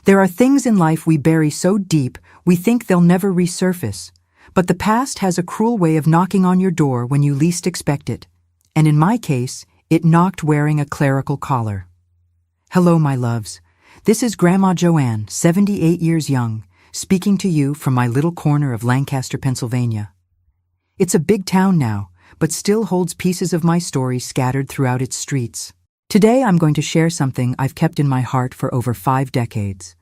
There are things in life we bury so deep we think they'll never resurface, but the past has a cruel way of knocking on your door when you least expect it, and in my case, it knocked wearing a clerical collar. Hello, my loves. This is Grandma Joanne, 78 years young, speaking to you from my little corner of Lancaster, Pennsylvania. It's a big town now, but still holds pieces of my story scattered throughout its streets. Today I'm going to share something I've kept in my heart for over 5 decades.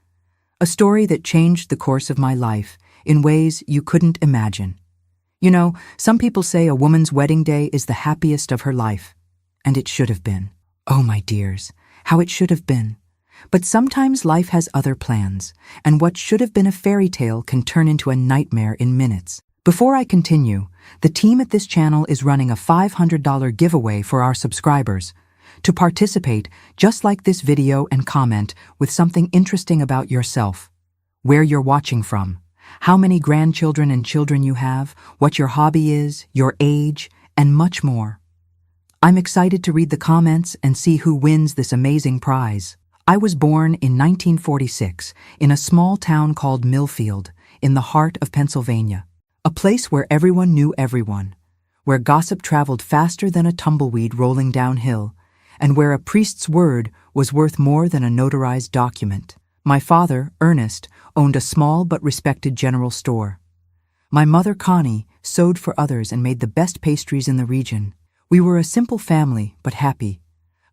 A story that changed the course of my life in ways you couldn't imagine. You know, some people say a woman's wedding day is the happiest of her life. And it should have been. Oh, my dears, how it should have been. But sometimes life has other plans, and what should have been a fairy tale can turn into a nightmare in minutes. Before I continue, the team at this channel is running a $500 giveaway for our subscribers. To participate, just like this video and comment with something interesting about yourself. Where you're watching from, how many grandchildren and children you have, what your hobby is, your age, and much more. I'm excited to read the comments and see who wins this amazing prize. I was born in 1946 in a small town called Millfield, in the heart of Pennsylvania. A place where everyone knew everyone, where gossip traveled faster than a tumbleweed rolling downhill, and where a priest's word was worth more than a notarized document. My father, Ernest, owned a small but respected general store. My mother, Connie, sewed for others and made the best pastries in the region. We were a simple family, but happy.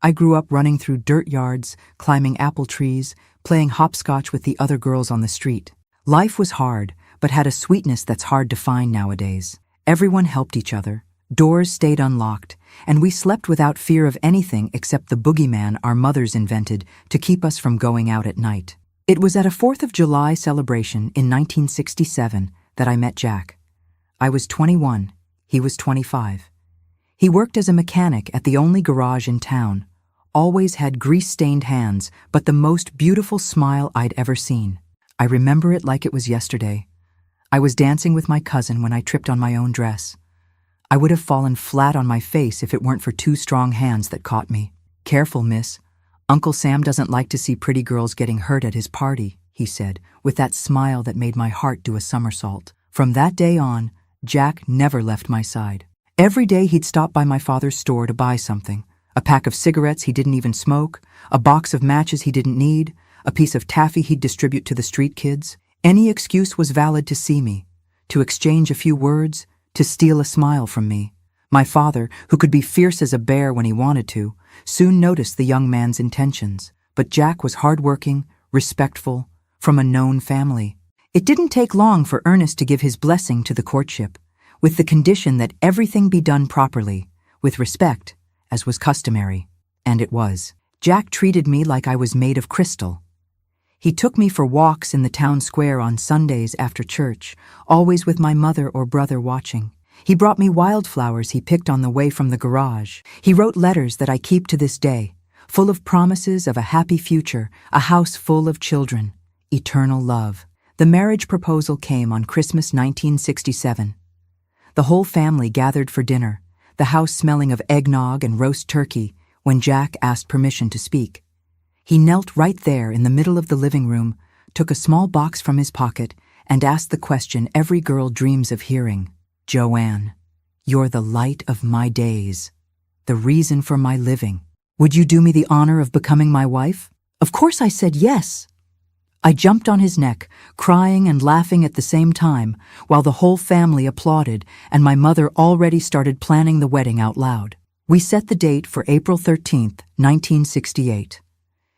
I grew up running through dirt yards, climbing apple trees, playing hopscotch with the other girls on the street. Life was hard, but had a sweetness that's hard to find nowadays. Everyone helped each other. Doors stayed unlocked, and we slept without fear of anything except the boogeyman our mothers invented to keep us from going out at night. It was at a 4th of July celebration in 1967 that I met Jack. I was 21, he was 25. He worked as a mechanic at the only garage in town, always had grease-stained hands, but the most beautiful smile I'd ever seen. I remember it like it was yesterday. I was dancing with my cousin when I tripped on my own dress. I would have fallen flat on my face if it weren't for 2 strong hands that caught me. "Careful, miss. Uncle Sam doesn't like to see pretty girls getting hurt at his party," he said, with that smile that made my heart do a somersault. From that day on, Jack never left my side. Every day he'd stop by my father's store to buy something. A pack of cigarettes he didn't even smoke, a box of matches he didn't need, a piece of taffy he'd distribute to the street kids. Any excuse was valid to see me, to exchange a few words, to steal a smile from me. My father, who could be fierce as a bear when he wanted to, soon noticed the young man's intentions. But Jack was hardworking, respectful, from a known family. It didn't take long for Ernest to give his blessing to the courtship, with the condition that everything be done properly, with respect, as was customary. And it was. Jack treated me like I was made of crystal. He took me for walks in the town square on Sundays after church, always with my mother or brother watching. He brought me wildflowers he picked on the way from the garage. He wrote letters that I keep to this day, full of promises of a happy future, a house full of children, eternal love. The marriage proposal came on Christmas 1967. The whole family gathered for dinner, the house smelling of eggnog and roast turkey, when Jack asked permission to speak. He knelt right there in the middle of the living room, took a small box from his pocket, and asked the question every girl dreams of hearing. "Joanne, you're the light of my days, the reason for my living. Would you do me the honor of becoming my wife?" Of course I said yes. I jumped on his neck, crying and laughing at the same time, while the whole family applauded and my mother already started planning the wedding out loud. We set the date for April 13th, 1968.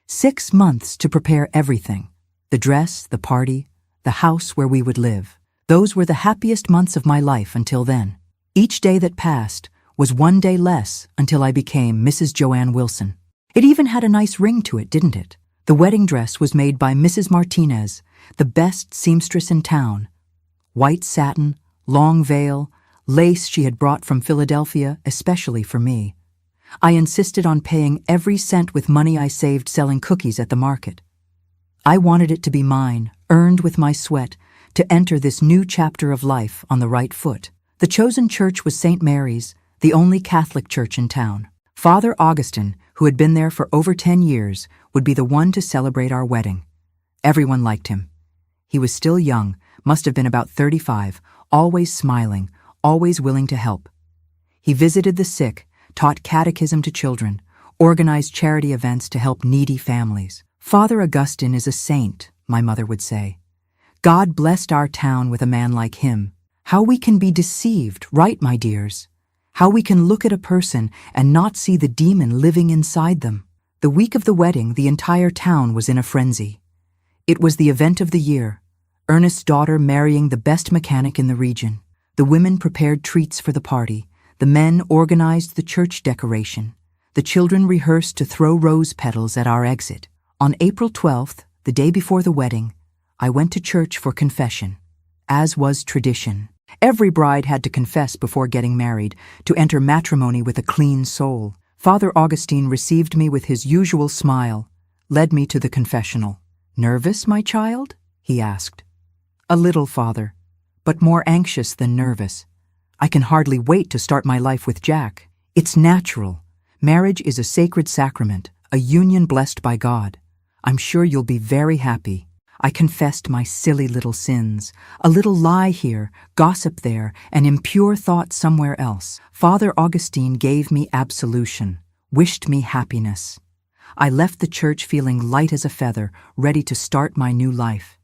6 months to prepare everything. The dress, the party, the house where we would live. Those were the happiest months of my life until then. Each day that passed was one day less until I became Mrs. Joanne Wilson. It even had a nice ring to it, didn't it? The wedding dress was made by Mrs. Martinez, the best seamstress in town. White satin, long veil, lace she had brought from Philadelphia especially for me. I insisted on paying every cent with money I saved selling cookies at the market. I wanted it to be mine, earned with my sweat, to enter this new chapter of life on the right foot. The chosen church was St. Mary's, the only Catholic church in town. Father Augustine, who had been there for over 10 years, would be the one to celebrate our wedding. Everyone liked him. He was still young, must have been about 35, always smiling, always willing to help. He visited the sick, taught catechism to children, organized charity events to help needy families. Father Augustine is a saint, my mother would say. God blessed our town with a man like him. How we can be deceived, right, my dears? How we can look at a person and not see the demon living inside them. The week of the wedding, the entire town was in a frenzy. It was the event of the year. Ernest's daughter marrying the best mechanic in the region. The women prepared treats for the party. The men organized the church decoration. The children rehearsed to throw rose petals at our exit. On April 12th, the day before the wedding, I went to church for confession, as was tradition. Every bride had to confess before getting married, to enter matrimony with a clean soul. Father Augustine received me with his usual smile, led me to the confessional. "Nervous, my child?" he asked. "A little, Father, but more anxious than nervous. I can hardly wait to start my life with Jack. It's natural. Marriage is a sacred sacrament, a union blessed by God. I'm sure you'll be very happy." I confessed my silly little sins, a little lie here, gossip there, an impure thought somewhere else. Father Augustine gave me absolution, wished me happiness. I left the church feeling light as a feather, ready to start my new life.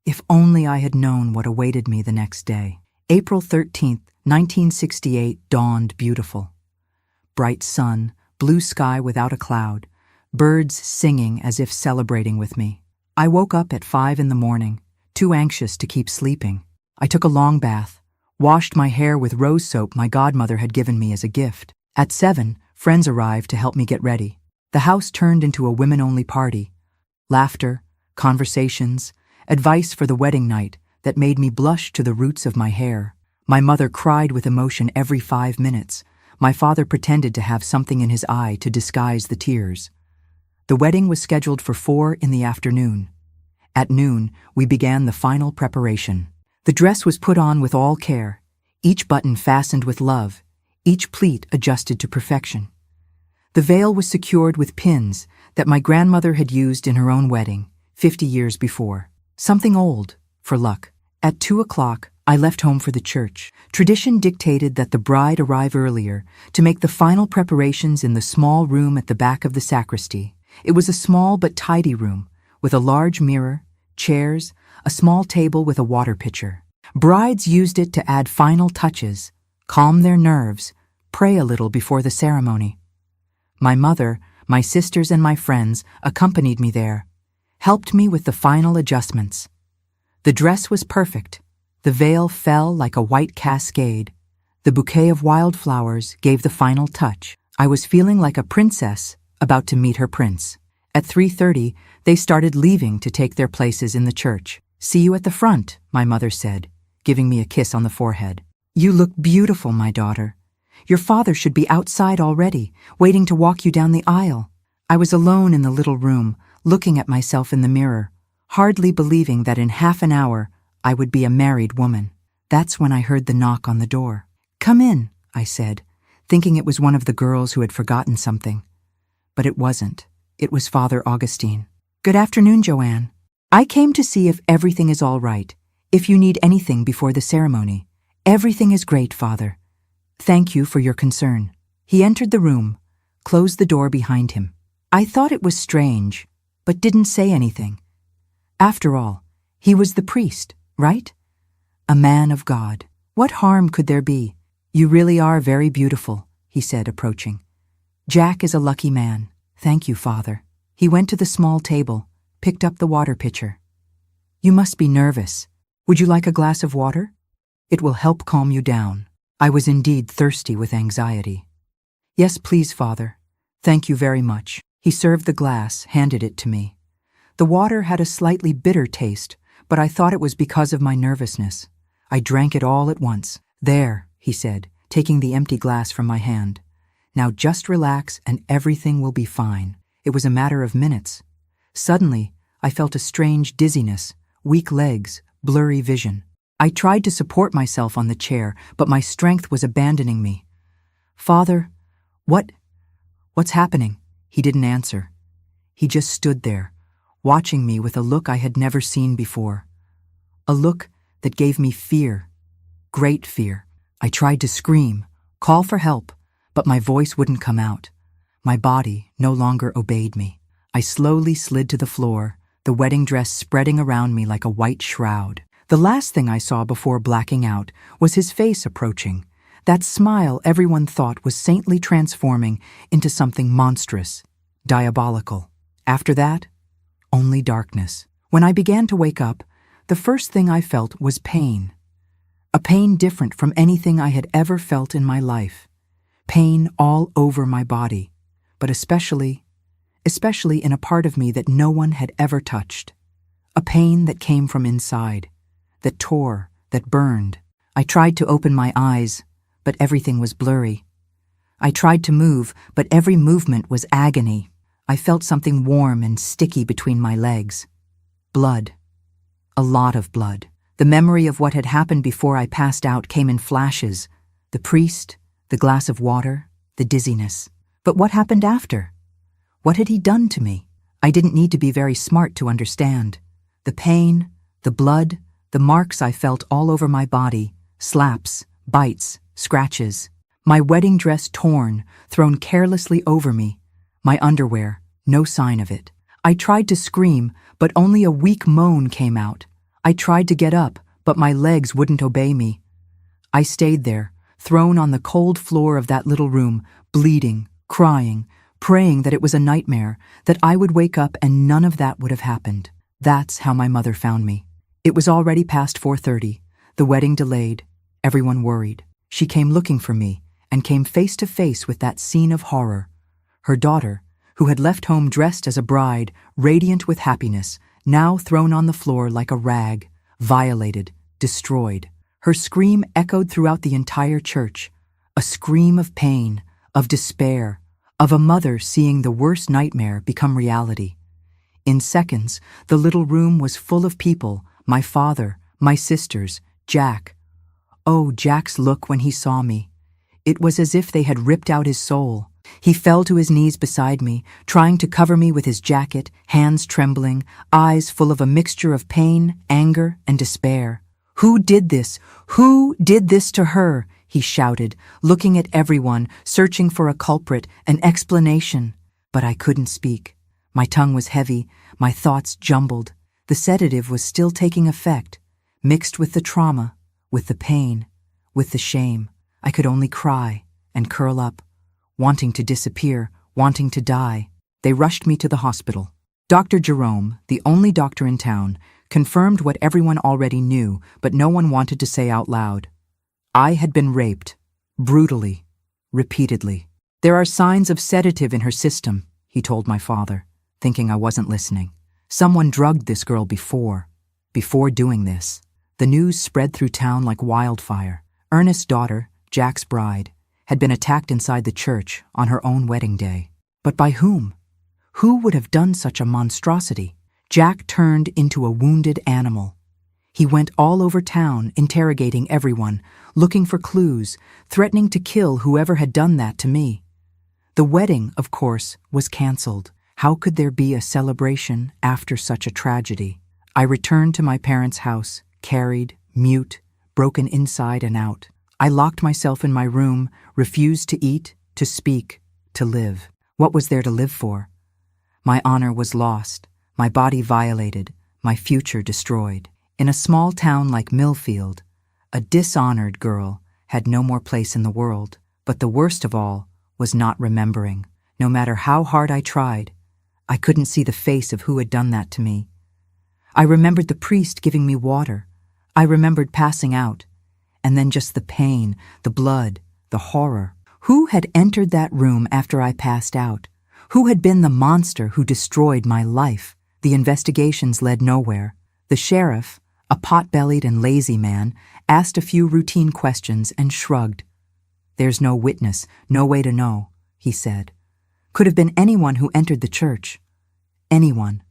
If only I had known what awaited me the next day. April 13th, 1968 dawned beautiful. Bright sun, blue sky without a cloud, birds singing as if celebrating with me. I woke up at 5 in the morning, too anxious to keep sleeping. I took a long bath, washed my hair with rose soap my godmother had given me as a gift. At 7, friends arrived to help me get ready. The house turned into a women-only party. Laughter, conversations, advice for the wedding night that made me blush to the roots of my hair. My mother cried with emotion every 5 minutes. My father pretended to have something in his eye to disguise the tears. The wedding was scheduled for 4 in the afternoon. At noon, we began the final preparation. The dress was put on with all care, each button fastened with love, each pleat adjusted to perfection. The veil was secured with pins that my grandmother had used in her own wedding, 50 years before. Something old, for luck. At 2 o'clock, I left home for the church. Tradition dictated that the bride arrive earlier to make the final preparations in the small room at the back of the sacristy. It was a small but tidy room, with a large mirror, chairs, a small table with a water pitcher. Brides used it to add final touches, calm their nerves, pray a little before the ceremony. My mother, my sisters, and my friends accompanied me there, helped me with the final adjustments. The dress was perfect. The veil fell like a white cascade. The bouquet of wildflowers gave the final touch. I was feeling like a princess about to meet her prince. At 3:30, they started leaving to take their places in the church. "See you at the front," my mother said, giving me a kiss on the forehead. "You look beautiful, my daughter. Your father should be outside already, waiting to walk you down the aisle." I was alone in the little room, looking at myself in the mirror, hardly believing that in half an hour I would be a married woman. That's when I heard the knock on the door. "Come in," I said, thinking it was one of the girls who had forgotten something. But it wasn't. It was Father Augustine. "Good afternoon, Joanne. I came to see if everything is all right, if you need anything before the ceremony." "Everything is great, Father. Thank you for your concern." He entered the room, closed the door behind him. I thought it was strange, but didn't say anything. After all, he was the priest, right? A man of God. What harm could there be? "You really are very beautiful," he said, approaching. "Jack is a lucky man. Thank you, Father." He went to the small table, picked up the water pitcher. "You must be nervous. Would you like a glass of water? It will help calm you down." I was indeed thirsty with anxiety. "Yes, please, Father. Thank you very much." He served the glass, handed it to me. The water had a slightly bitter taste, but I thought it was because of my nervousness. I drank it all at once. "There," he said, taking the empty glass from my hand. "Now just relax and everything will be fine." It was a matter of minutes. Suddenly, I felt a strange dizziness, weak legs, blurry vision. I tried to support myself on the chair, but my strength was abandoning me. "Father, what's happening?" He didn't answer. He just stood there, watching me with a look I had never seen before. A look that gave me fear, great fear. I tried to scream, call for help, but my voice wouldn't come out. My body no longer obeyed me. I slowly slid to the floor, the wedding dress spreading around me like a white shroud. The last thing I saw before blacking out was his face approaching, that smile everyone thought was saintly transforming into something monstrous, diabolical. After that, only darkness. When I began to wake up, the first thing I felt was pain. A pain different from anything I had ever felt in my life. Pain all over my body, but especially in a part of me that no one had ever touched. A pain that came from inside, that tore, that burned. I tried to open my eyes, but everything was blurry. I tried to move, but every movement was agony. I felt something warm and sticky between my legs. Blood. A lot of blood. The memory of what had happened before I passed out came in flashes. The priest, the glass of water, the dizziness. But what happened after? What had he done to me? I didn't need to be very smart to understand. The pain, the blood, the marks I felt all over my body, slaps, bites, scratches. My wedding dress torn, thrown carelessly over me. My underwear, no sign of it. I tried to scream, but only a weak moan came out. I tried to get up, but my legs wouldn't obey me. I stayed there, thrown on the cold floor of that little room, bleeding, crying, praying that it was a nightmare, that I would wake up and none of that would have happened. That's how my mother found me. It was already past 4:30, the wedding delayed, everyone worried. She came looking for me and came face to face with that scene of horror. Her daughter, who had left home dressed as a bride, radiant with happiness, now thrown on the floor like a rag, violated, destroyed. Her scream echoed throughout the entire church, a scream of pain, of despair, of a mother seeing the worst nightmare become reality. In seconds, the little room was full of people, my father, my sisters, Jack. Oh, Jack's look when he saw me. It was as if they had ripped out his soul. He fell to his knees beside me, trying to cover me with his jacket, hands trembling, eyes full of a mixture of pain, anger, and despair. "Who did this? Who did this to her?" he shouted, looking at everyone, searching for a culprit, an explanation. But I couldn't speak. My tongue was heavy, my thoughts jumbled. The sedative was still taking effect, mixed with the trauma, with the pain, with the shame. I could only cry and curl up, wanting to disappear, wanting to die. They rushed me to the hospital. Dr. Jerome, the only doctor in town, confirmed what everyone already knew, but no one wanted to say out loud. I had been raped, brutally, repeatedly. "There are signs of sedative in her system," he told my father, thinking I wasn't listening. "Someone drugged this girl before doing this." The news spread through town like wildfire. Ernest's daughter, Jack's bride, had been attacked inside the church on her own wedding day. But by whom? Who would have done such a monstrosity? Jack turned into a wounded animal. He went all over town, interrogating everyone, looking for clues, threatening to kill whoever had done that to me. The wedding, of course, was canceled. How could there be a celebration after such a tragedy? I returned to my parents' house, carried, mute, broken inside and out. I locked myself in my room, refused to eat, to speak, to live. What was there to live for? My honor was lost, my body violated, my future destroyed. In a small town like Millfield, a dishonored girl had no more place in the world. But the worst of all was not remembering. No matter how hard I tried, I couldn't see the face of who had done that to me. I remembered the priest giving me water. I remembered passing out. And then just the pain, the blood, the horror. Who had entered that room after I passed out? Who had been the monster who destroyed my life? The investigations led nowhere. The sheriff, a pot-bellied and lazy man, asked a few routine questions and shrugged. "There's no witness, no way to know," he said. Could have been anyone who entered the church. Anyone.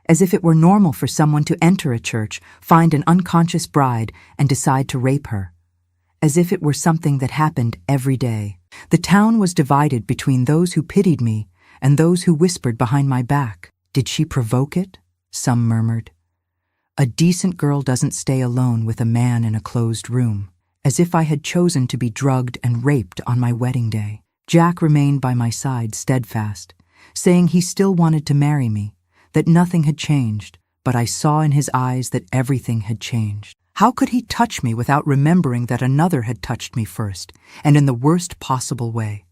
As if it were normal for someone to enter a church, find an unconscious bride, and decide to rape her. As if it were something that happened every day. The town was divided between those who pitied me and those who whispered behind my back. Did she provoke it? some murmured. A decent girl doesn't stay alone with a man in a closed room, as if I had chosen to be drugged and raped on my wedding day. Jack remained by my side steadfast, saying he still wanted to marry me, that nothing had changed, but I saw in his eyes that everything had changed. How could he touch me without remembering that another had touched me first, and in the worst possible way?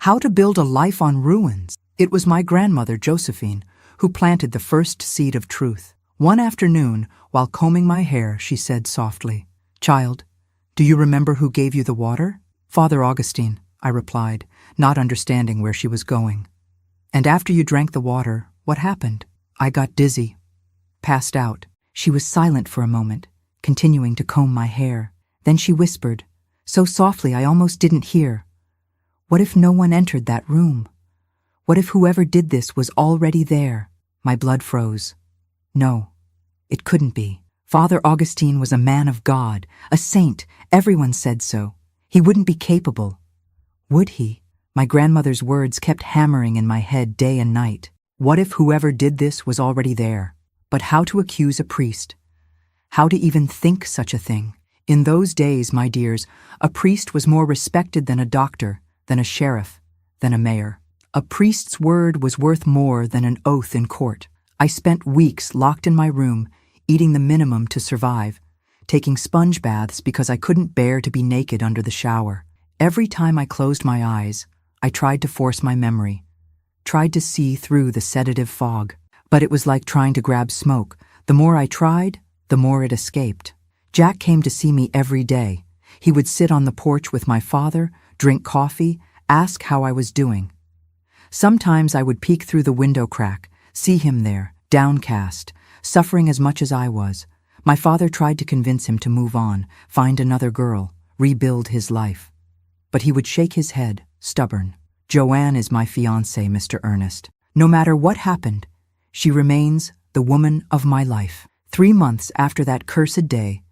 How to build a life on ruins? It was my grandmother, Josephine, who planted the first seed of truth. One afternoon, while combing my hair, she said softly, "Child, do you remember who gave you the water?" "Father Augustine," I replied, not understanding where she was going. "And after you drank the water, what happened?" "I got dizzy, passed out." She was silent for a moment, continuing to comb my hair. Then she whispered, so softly I almost didn't hear, "What if no one entered that room? What if whoever did this was already there?" My blood froze. No, it couldn't be. Father Augustine was a man of God, a saint. Everyone said so. He wouldn't be capable. Would he? My grandmother's words kept hammering in my head day and night. What if whoever did this was already there? But how to accuse a priest? How to even think such a thing? In those days, my dears, a priest was more respected than a doctor, than a sheriff, than a mayor. A priest's word was worth more than an oath in court. I spent weeks locked in my room, eating the minimum to survive, taking sponge baths because I couldn't bear to be naked under the shower. Every time I closed my eyes, I tried to force my memory, tried to see through the sedative fog. But it was like trying to grab smoke. The more I tried, the more it escaped. Jack came to see me every day. He would sit on the porch with my father, drink coffee, ask how I was doing. Sometimes I would peek through the window crack, see him there, downcast, suffering as much as I was. My father tried to convince him to move on, find another girl, rebuild his life. But he would shake his head, stubborn. "Joanne is my fiancée, Mr. Ernest. No matter what happened, she remains the woman of my life." 3 months after that cursed day,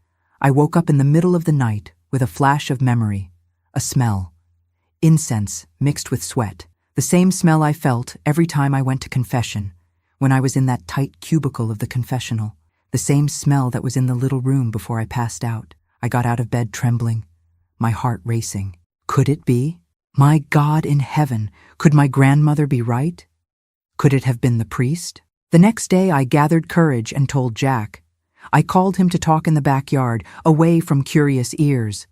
I woke up in the middle of the night with a flash of memory, a smell. Incense mixed with sweat. The same smell I felt every time I went to confession, when I was in that tight cubicle of the confessional. The same smell that was in the little room before I passed out. I got out of bed trembling, my heart racing. Could it be? My God in heaven, could my grandmother be right? Could it have been the priest? The next day I gathered courage and told Jack. I called him to talk in the backyard, away from curious ears.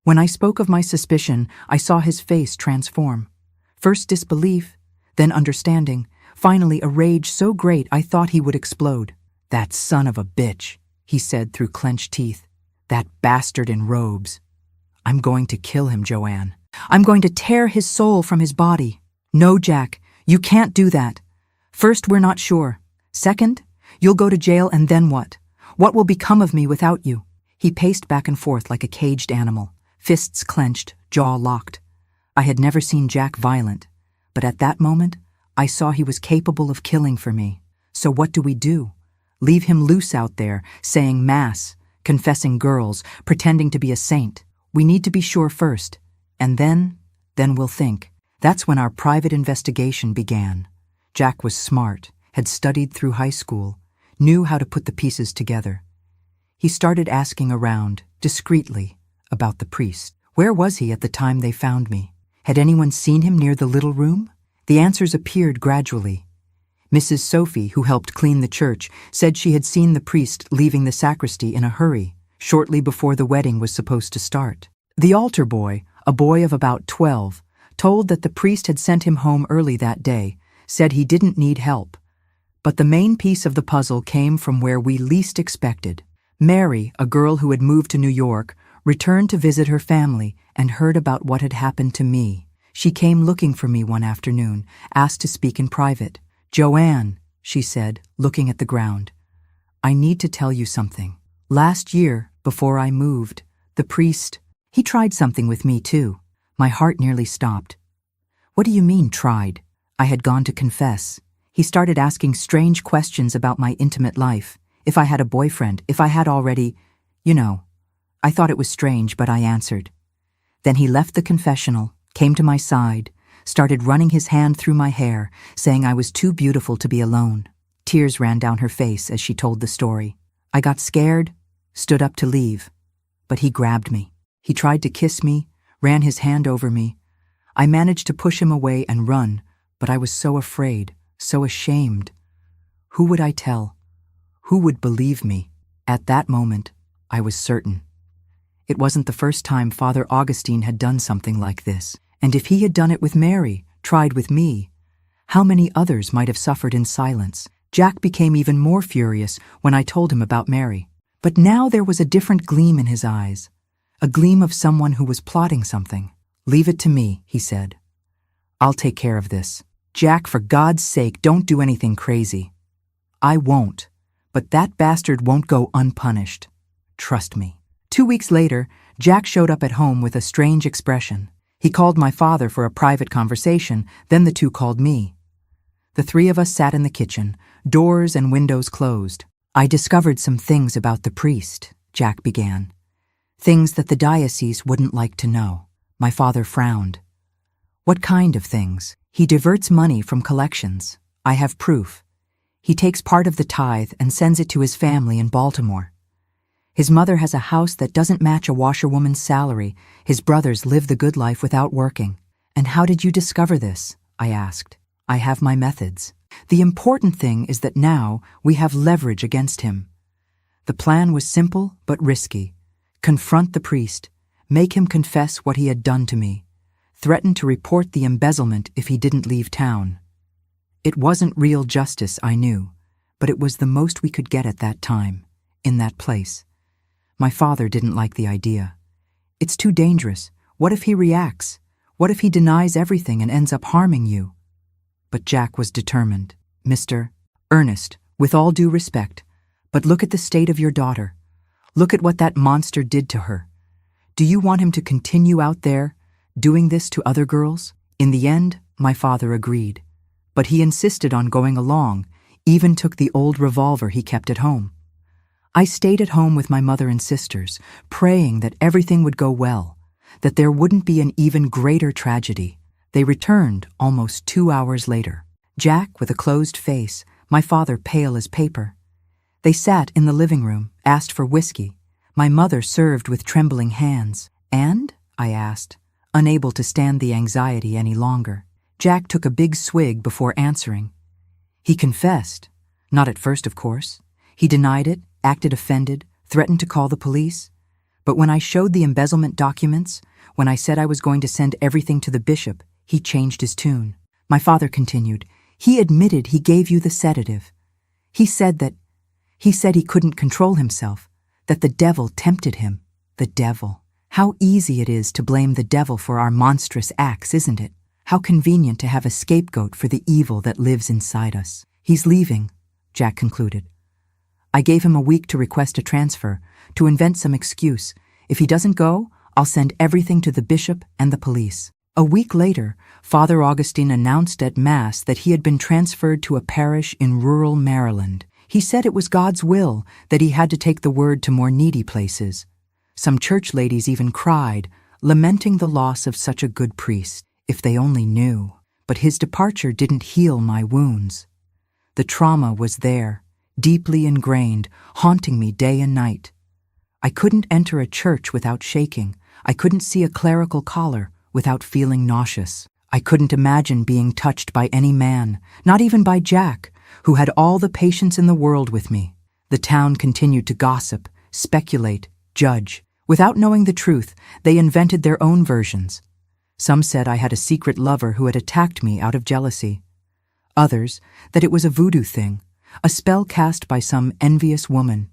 When I spoke of my suspicion, I saw his face transform. First disbelief, then understanding, finally a rage so great I thought he would explode. "That son of a bitch," he said through clenched teeth. "That bastard in robes. I'm going to kill him, Joanne. I'm going to tear his soul from his body." "No, Jack, you can't do that. First, we're not sure. Second, you'll go to jail, and then what? What will become of me without you?" He paced back and forth like a caged animal, fists clenched, jaw locked. I had never seen Jack violent, but at that moment, I saw he was capable of killing for me. So what do we do? Leave him loose out there, saying mass, confessing girls, pretending to be a saint? We need to be sure first, and then we'll think. That's when our private investigation began. Jack was smart, had studied through high school, knew how to put the pieces together. He started asking around, discreetly, about the priest. Where was he at the time they found me? Had anyone seen him near the little room? The answers appeared gradually. Mrs. Sophie, who helped clean the church, said she had seen the priest leaving the sacristy in a hurry, shortly before the wedding was supposed to start. The altar boy, a boy of about 12, told that the priest had sent him home early that day, said he didn't need help. But the main piece of the puzzle came from where we least expected. Mary, a girl who had moved to New York, returned to visit her family and heard about what had happened to me. She came looking for me one afternoon, asked to speak in private. "Joanne," she said, looking at the ground, "I need to tell you something. Last year, before I moved, the priest, he tried something with me too." My heart nearly stopped. "What do you mean, tried?" I had gone to confess. He started asking strange questions about my intimate life, if I had a boyfriend, if I had already, I thought it was strange, but I answered. Then he left the confessional, came to my side, started running his hand through my hair, saying I was too beautiful to be alone. Tears ran down her face as she told the story. I got scared, stood up to leave, but he grabbed me. He tried to kiss me, ran his hand over me. I managed to push him away and run, but I was so afraid, so ashamed. Who would I tell? Who would believe me? At that moment, I was certain. It wasn't the first time Father Augustine had done something like this, and if he had done it with Mary, tried with me, how many others might have suffered in silence? Jack became even more furious when I told him about Mary. But now there was a different gleam in his eyes, a gleam of someone who was plotting something. "Leave it to me," he said. "I'll take care of this. Jack, for God's sake, don't do anything crazy." "I won't, but that bastard won't go unpunished. Trust me." 2 weeks later, Jack showed up at home with a strange expression. He called my father for a private conversation, then the two called me. The three of us sat in the kitchen, doors and windows closed. "I discovered some things about the priest," Jack began. "Things that the diocese wouldn't like to know." My father frowned. "What kind of things?" "He diverts money from collections. I have proof. He takes part of the tithe and sends it to his family in Baltimore. His mother has a house that doesn't match a washerwoman's salary. His brothers live the good life without working." "And how did you discover this?" I asked. "I have my methods. The important thing is that now we have leverage against him." The plan was simple but risky. Confront the priest, make him confess what he had done to me, threaten to report the embezzlement if he didn't leave town. It wasn't real justice, I knew, but it was the most we could get at that time, in that place. My father didn't like the idea. "It's too dangerous. What if he reacts? What if he denies everything and ends up harming you?" But Jack was determined. "Mr. Ernest, with all due respect, but look at the state of your daughter. Look at what that monster did to her. Do you want him to continue out there, doing this to other girls?" In the end, my father agreed. But he insisted on going along, even took the old revolver he kept at home. I stayed at home with my mother and sisters, praying that everything would go well, that there wouldn't be an even greater tragedy. They returned almost 2 hours later. Jack with a closed face, my father pale as paper. They sat in the living room, asked for whiskey. My mother served with trembling hands. "And?" I asked, unable to stand the anxiety any longer. Jack took a big swig before answering. He confessed. Not at first, of course. He denied it, acted offended, threatened to call the police. But when I showed the embezzlement documents, when I said I was going to send everything to the bishop, he changed his tune. My father continued. "He admitted he gave you the sedative. He said he couldn't control himself, that the devil tempted him." The devil. How easy it is to blame the devil for our monstrous acts, isn't it? How convenient to have a scapegoat for the evil that lives inside us. "He's leaving," Jack concluded. "I gave him a week to request a transfer, to invent some excuse. If he doesn't go, I'll send everything to the bishop and the police." A week later, Father Augustine announced at Mass that he had been transferred to a parish in rural Maryland. He said it was God's will that he had to take the word to more needy places. Some church ladies even cried, lamenting the loss of such a good priest. If they only knew. But his departure didn't heal my wounds. The trauma was there, deeply ingrained, haunting me day and night. I couldn't enter a church without shaking. I couldn't see a clerical collar without feeling nauseous. I couldn't imagine being touched by any man, not even by Jack, who had all the patience in the world with me. The town continued to gossip, speculate, judge. Without knowing the truth, they invented their own versions. Some said I had a secret lover who had attacked me out of jealousy. Others, that it was a voodoo thing, a spell cast by some envious woman.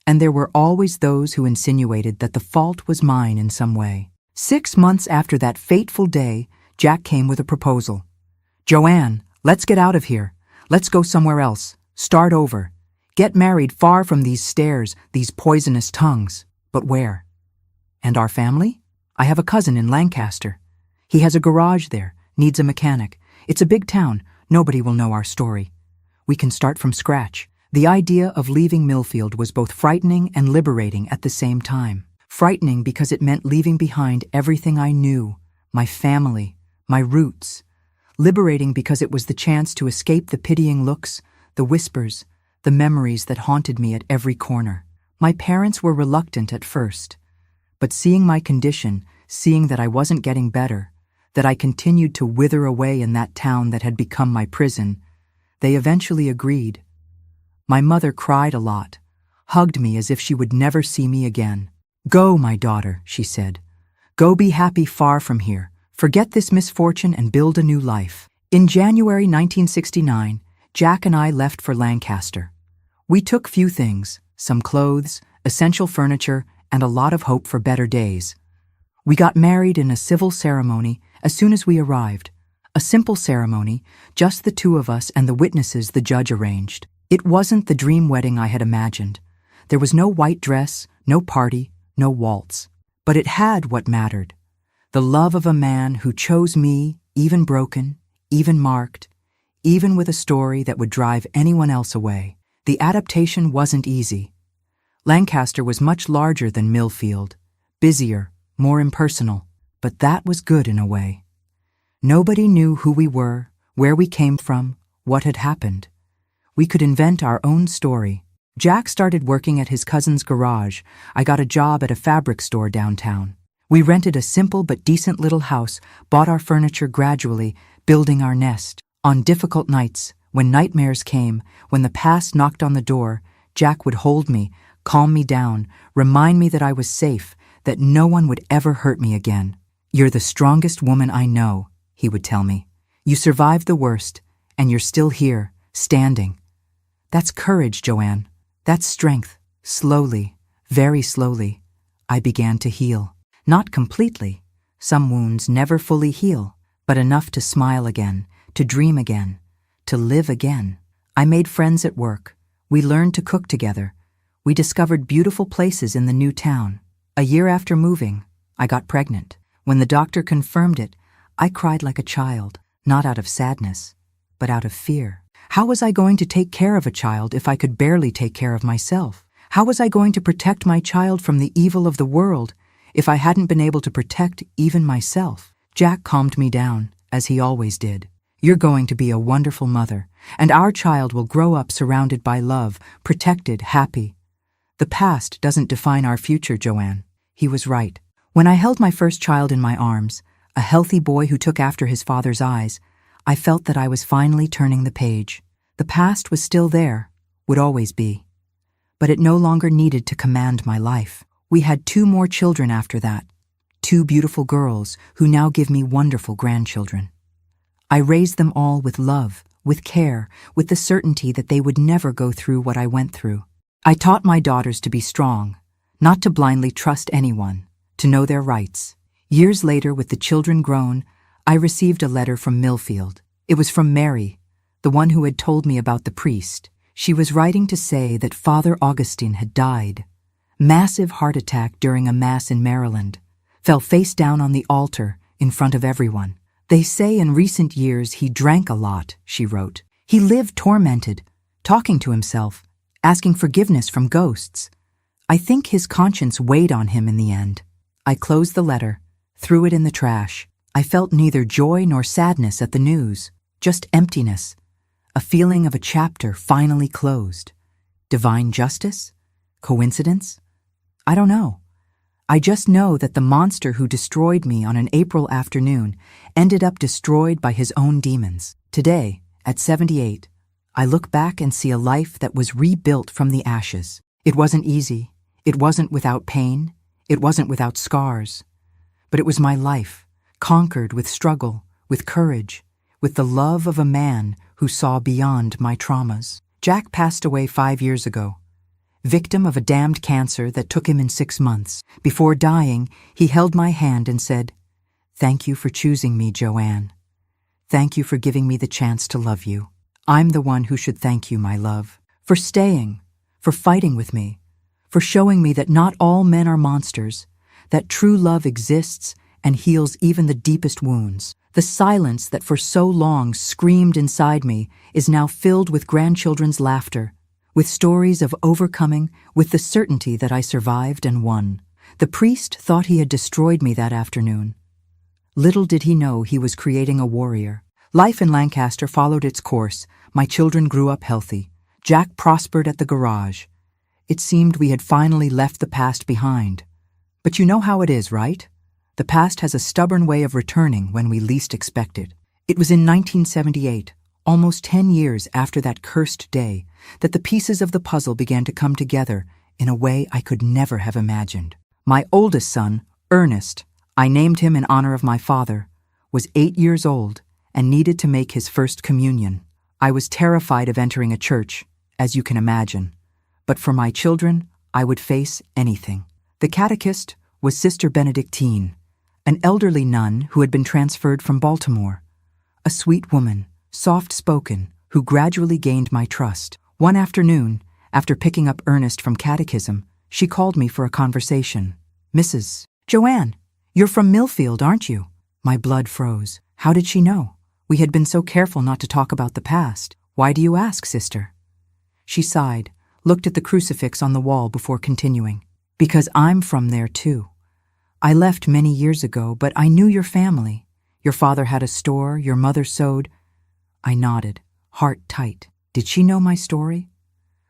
And there were always those who insinuated that the fault was mine in some way. 6 months after that fateful day, Jack came with a proposal. "Joanne, let's get out of here. Let's go somewhere else. Start over. Get married far from these stairs, these poisonous tongues." But where? "And our family? I have a cousin in Lancaster. He has a garage there, needs a mechanic. It's a big town. Nobody will know our story. We can start from scratch." The idea of leaving Millfield was both frightening and liberating at the same time. Frightening because it meant leaving behind everything I knew, my family, my roots. Liberating because it was the chance to escape the pitying looks, the whispers, the memories that haunted me at every corner. My parents were reluctant at first, but seeing my condition, seeing that I wasn't getting better, that I continued to wither away in that town that had become my prison, they eventually agreed. My mother cried a lot, hugged me as if she would never see me again. "Go, my daughter," she said. "Go be happy far from here. Forget this misfortune and build a new life." In January 1969, Jack and I left for Lancaster. We took few things, some clothes, essential furniture, and a lot of hope for better days. We got married in a civil ceremony as soon as we arrived. A simple ceremony, just the two of us and the witnesses the judge arranged. It wasn't the dream wedding I had imagined. There was no white dress, no party, no waltz. But it had what mattered. The love of a man who chose me, even broken, even marked, even with a story that would drive anyone else away. The adaptation wasn't easy. Lancaster was much larger than Millfield, busier, more impersonal, but that was good in a way. Nobody knew who we were, where we came from, what had happened. We could invent our own story. Jack started working at his cousin's garage. I got a job at a fabric store downtown. We rented a simple but decent little house, bought our furniture gradually, building our nest. On difficult nights, when nightmares came, when the past knocked on the door, Jack would hold me, calm me down, remind me that I was safe, that no one would ever hurt me again. "You're the strongest woman I know," he would tell me. "You survived the worst, and you're still here, standing. That's courage, Joanne. That's strength." Slowly, very slowly, I began to heal. Not completely. Some wounds never fully heal, but enough to smile again, to dream again, to live again. I made friends at work. We learned to cook together. We discovered beautiful places in the new town. A year after moving, I got pregnant. When the doctor confirmed it, I cried like a child, not out of sadness, but out of fear. How was I going to take care of a child if I could barely take care of myself? How was I going to protect my child from the evil of the world if I hadn't been able to protect even myself? Jack calmed me down, as he always did. "You're going to be a wonderful mother, and our child will grow up surrounded by love, protected, happy. The past doesn't define our future, Joanne." He was right. When I held my first child in my arms, a healthy boy who took after his father's eyes, I felt that I was finally turning the page. The past was still there, would always be. But it no longer needed to command my life. We had 2 more children after that, 2 beautiful girls who now give me wonderful grandchildren. I raised them all with love, with care, with the certainty that they would never go through what I went through. I taught my daughters to be strong, not to blindly trust anyone, to know their rights. Years later, with the children grown, I received a letter from Millfield. It was from Mary, the one who had told me about the priest. She was writing to say that Father Augustine had died. Massive heart attack during a mass in Maryland. Fell face down on the altar in front of everyone. "They say in recent years he drank a lot," she wrote. "He lived tormented, talking to himself, asking forgiveness from ghosts. I think his conscience weighed on him in the end." I closed the letter, threw it in the trash. I felt neither joy nor sadness at the news, just emptiness, a feeling of a chapter finally closed. Divine justice? Coincidence? I don't know. I just know that the monster who destroyed me on an April afternoon ended up destroyed by his own demons. Today, at 78, I look back and see a life that was rebuilt from the ashes. It wasn't easy. It wasn't without pain. It wasn't without scars. But it was my life, conquered with struggle, with courage, with the love of a man who saw beyond my traumas. Jack passed away 5 years ago, victim of a damned cancer that took him in 6 months. Before dying, he held my hand and said, "Thank you for choosing me, Joanne. Thank you for giving me the chance to love you. I'm the one who should thank you, my love, for staying, for fighting with me, for showing me that not all men are monsters, that true love exists and heals even the deepest wounds. The silence that for so long screamed inside me is now filled with grandchildren's laughter, with stories of overcoming, with the certainty that I survived and won." The priest thought he had destroyed me that afternoon. Little did he know he was creating a warrior. Life in Lancaster followed its course. My children grew up healthy. Jack prospered at the garage. It seemed we had finally left the past behind. But you know how it is, right? The past has a stubborn way of returning when we least expect it. It was in 1978, almost 10 years after that cursed day, that the pieces of the puzzle began to come together in a way I could never have imagined. My oldest son, Ernest, I named him in honor of my father, was 8 years old and needed to make his first communion. I was terrified of entering a church, as you can imagine. But for my children, I would face anything. The catechist was Sister Benedictine, an elderly nun who had been transferred from Baltimore. A sweet woman, soft-spoken, who gradually gained my trust. One afternoon, after picking up Ernest from catechism, she called me for a conversation. "Mrs. Joanne, you're from Millfield, aren't you?" My blood froze. How did she know? We had been so careful not to talk about the past. "Why do you ask, sister?" She sighed, looked at the crucifix on the wall before continuing. "Because I'm from there too. I left many years ago, but I knew your family. Your father had a store, your mother sewed." I nodded, heart tight. Did she know my story?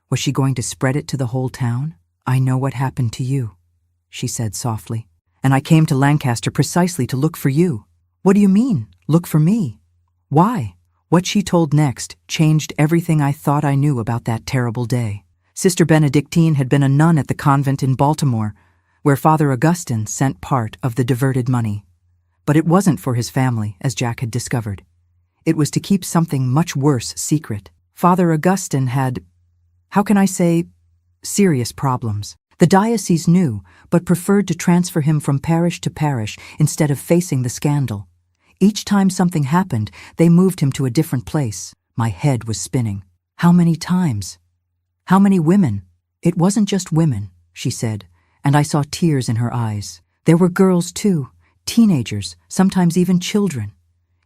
Was she going to spread it to the whole town? "I know what happened to you," she said softly. "And I came to Lancaster precisely to look for you." "What do you mean, look for me? Why?" What she told next changed everything I thought I knew about that terrible day. Sister Benedictine had been a nun at the convent in Baltimore, where Father Augustine sent part of the diverted money. But it wasn't for his family, as Jack had discovered. It was to keep something much worse secret. Father Augustine had, how can I say, serious problems. The diocese knew, but preferred to transfer him from parish to parish instead of facing the scandal. Each time something happened, they moved him to a different place. My head was spinning. How many times? How many women? "It wasn't just women," she said, and I saw tears in her eyes. "There were girls too, teenagers, sometimes even children.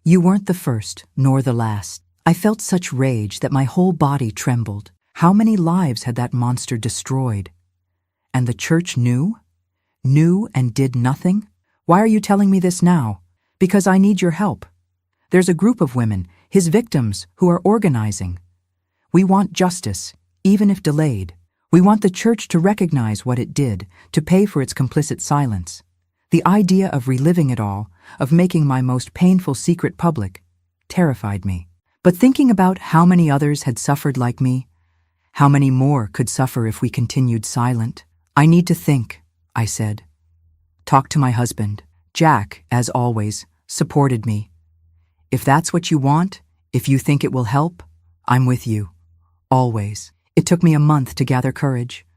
You weren't the first, nor the last." I felt such rage that my whole body trembled. How many lives had that monster destroyed? And the church knew? Knew and did nothing? "Why are you telling me this now?" "Because I need your help. There's a group of women, his victims, who are organizing. We want justice, even if delayed. We want the church to recognize what it did, to pay for its complicit silence. The idea of reliving it all, of making my most painful secret public, terrified me. But thinking about how many others had suffered like me, how many more could suffer if we continued silent. "I need to think," I said. "Talk to my husband." Jack, as always, supported me. "If that's what you want, if you think it will help, I'm with you. Always." It took me a month to gather courage.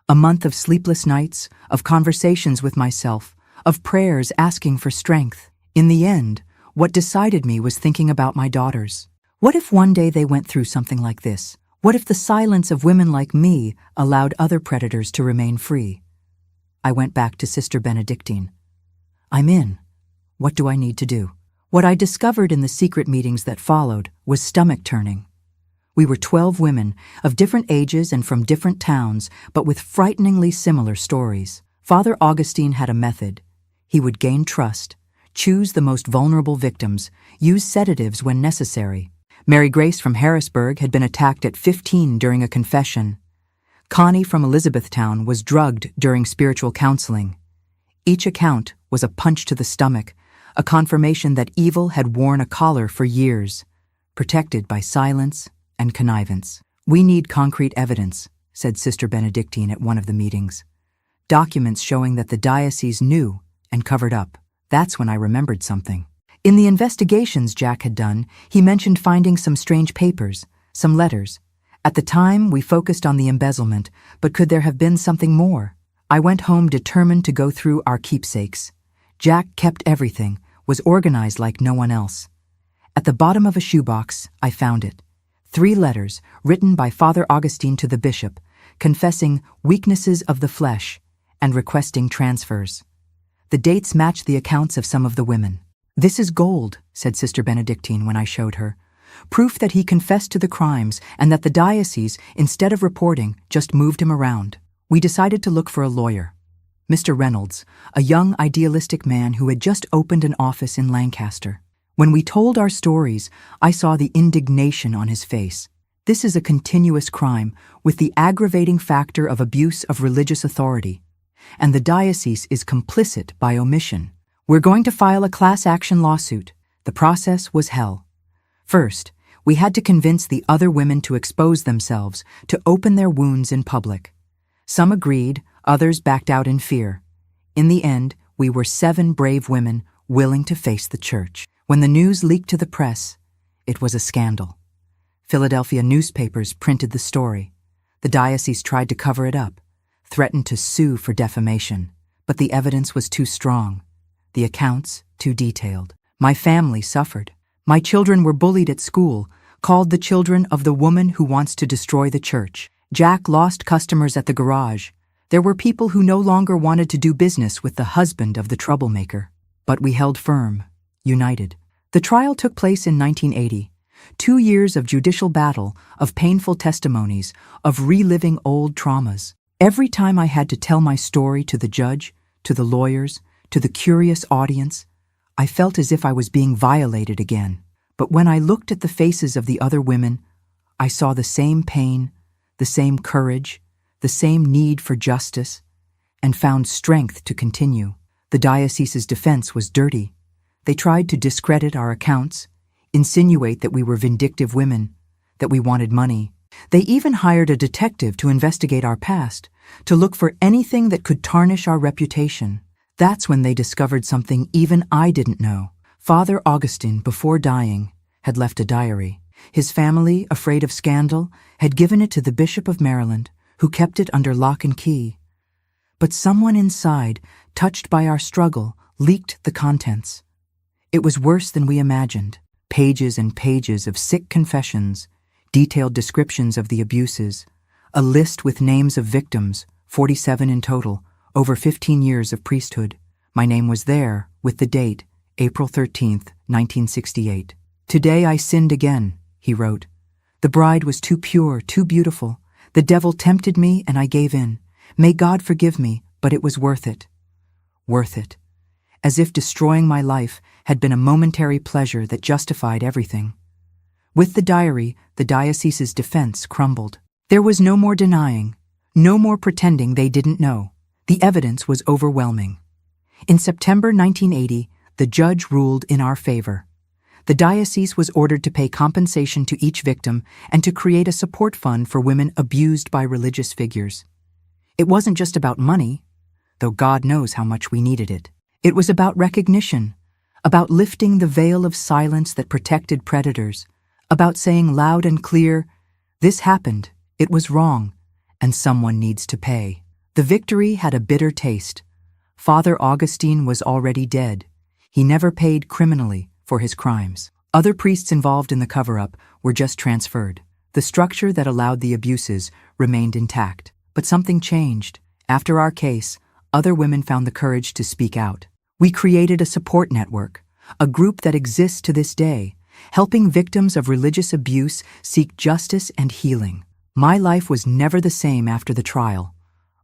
A month of sleepless nights, of conversations with myself, of prayers asking for strength. In the end, what decided me was thinking about my daughters. What if one day they went through something like this? What if the silence of women like me allowed other predators to remain free? I went back to Sister Benedictine. "I'm in. What do I need to do?" What I discovered in the secret meetings that followed was stomach-turning. We were 12 women, of different ages and from different towns, but with frighteningly similar stories. Father Augustine had a method. He would gain trust, choose the most vulnerable victims, use sedatives when necessary. Mary Grace from Harrisburg had been attacked at 15 during a confession. Connie from Elizabethtown was drugged during spiritual counseling. Each account was a punch to the stomach, a confirmation that evil had worn a collar for years, protected by silence and connivance. "We need concrete evidence," said Sister Benedictine at one of the meetings. "Documents showing that the diocese knew and covered up." That's when I remembered something. In the investigations Jack had done, he mentioned finding some strange papers, some letters. At the time, we focused on the embezzlement, but could there have been something more? I went home determined to go through our keepsakes. Jack kept everything, was organized like no one else. At the bottom of a shoebox, I found it. 3 letters written by Father Augustine to the bishop, confessing weaknesses of the flesh and requesting transfers. The dates matched the accounts of some of the women. "This is gold," said Sister Benedictine when I showed her. "Proof that he confessed to the crimes and that the diocese, instead of reporting, just moved him around." We decided to look for a lawyer. Mr. Reynolds, a young idealistic man who had just opened an office in Lancaster. When we told our stories, I saw the indignation on his face. This is a continuous crime with the aggravating factor of abuse of religious authority, and the diocese is complicit by omission. We're going to file a class action lawsuit. The process was hell. First, we had to convince the other women to expose themselves, to open their wounds in public. Some agreed, others backed out in fear. In the end, we were 7 brave women willing to face the church. When the news leaked to the press, it was a scandal. Philadelphia newspapers printed the story. The diocese tried to cover it up, threatened to sue for defamation, but the evidence was too strong, the accounts too detailed. My family suffered. My children were bullied at school, called the children of the woman who wants to destroy the church. Jack lost customers at the garage. There were people who no longer wanted to do business with the husband of the troublemaker. But we held firm, united. The trial took place in 1980. 2 years of judicial battle, of painful testimonies, of reliving old traumas. Every time I had to tell my story to the judge, to the lawyers, to the curious audience, I felt as if I was being violated again. But when I looked at the faces of the other women, I saw the same pain, the same courage, the same need for justice, and found strength to continue. The diocese's defense was dirty. They tried to discredit our accounts, insinuate that we were vindictive women, that we wanted money. They even hired a detective to investigate our past, to look for anything that could tarnish our reputation. That's when they discovered something even I didn't know. Father Augustine, before dying, had left a diary. His family, afraid of scandal, had given it to the Bishop of Maryland, who kept it under lock and key. But someone inside, touched by our struggle, leaked the contents. It was worse than we imagined. Pages and pages of sick confessions, detailed descriptions of the abuses, a list with names of victims, 47 in total, over 15 years of priesthood. My name was there, with the date, April 13th, 1968. "Today I sinned again," he wrote. "The bride was too pure, too beautiful. The devil tempted me and I gave in. May God forgive me, but it was worth it. Worth it. As if destroying my life had been a momentary pleasure that justified everything." With the diary, the diocese's defense crumbled. There was no more denying, no more pretending they didn't know. The evidence was overwhelming. In September 1980, the judge ruled in our favor. The diocese was ordered to pay compensation to each victim and to create a support fund for women abused by religious figures. It wasn't just about money, though God knows how much we needed it. It was about recognition, about lifting the veil of silence that protected predators, about saying loud and clear, "This happened, it was wrong, and someone needs to pay." The victory had a bitter taste. Father Augustine was already dead. He never paid criminally for his crimes. Other priests involved in the cover-up were just transferred. The structure that allowed the abuses remained intact. But something changed. After our case, other women found the courage to speak out. We created a support network, a group that exists to this day, helping victims of religious abuse seek justice and healing. My life was never the same after the trial.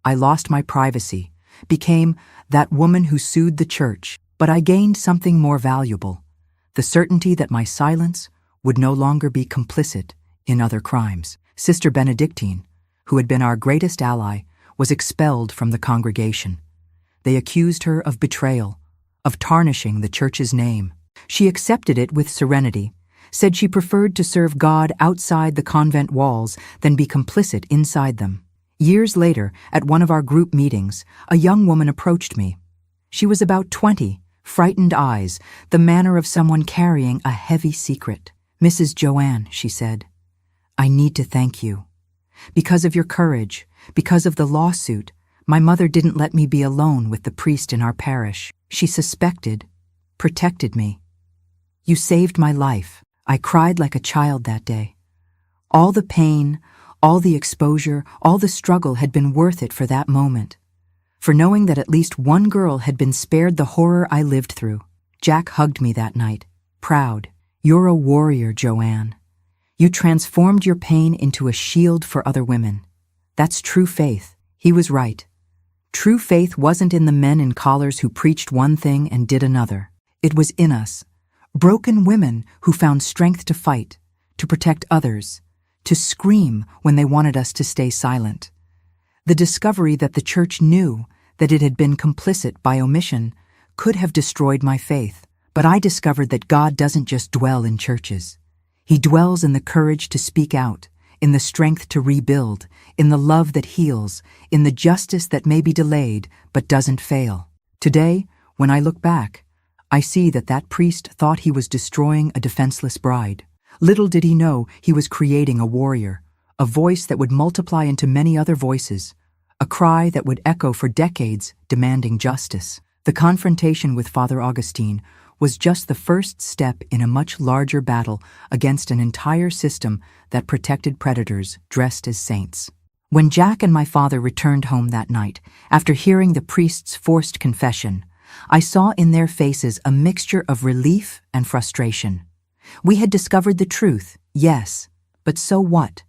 I lost my privacy, became that woman who sued the church, but I gained something more valuable, the certainty that my silence would no longer be complicit in other crimes. Sister Benedictine, who had been our greatest ally, was expelled from the congregation. They accused her of betrayal, of tarnishing the church's name. She accepted it with serenity, said she preferred to serve God outside the convent walls than be complicit inside them. Years later, at one of our group meetings, a young woman approached me. She was about 20, frightened eyes, the manner of someone carrying a heavy secret. "Mrs. Joanne," she said, "I need to thank you. Because of your courage, because of the lawsuit, my mother didn't let me be alone with the priest in our parish. She suspected, protected me. You saved my life." I cried like a child that day. All the pain, all the exposure, all the struggle had been worth it for that moment, for knowing that at least one girl had been spared the horror I lived through. Jack hugged me that night, proud. "You're a warrior, Joanne. You transformed your pain into a shield for other women. That's true faith." He was right. True faith wasn't in the men in collars who preached one thing and did another. It was in us, Broken women who found strength to fight, to protect others, to scream when they wanted us to stay silent. The discovery that the church knew that it had been complicit by omission could have destroyed my faith. But I discovered that God doesn't just dwell in churches. He dwells in the courage to speak out, in the strength to rebuild, in the love that heals, in the justice that may be delayed but doesn't fail. Today, when I look back, I see that that priest thought he was destroying a defenseless bride. Little did he know he was creating a warrior, a voice that would multiply into many other voices, a cry that would echo for decades demanding justice. The confrontation with Father Augustine was just the first step in a much larger battle against an entire system that protected predators dressed as saints. When Jack and my father returned home that night, after hearing the priest's forced confession, I saw in their faces a mixture of relief and frustration. We had discovered the truth, yes, but so what?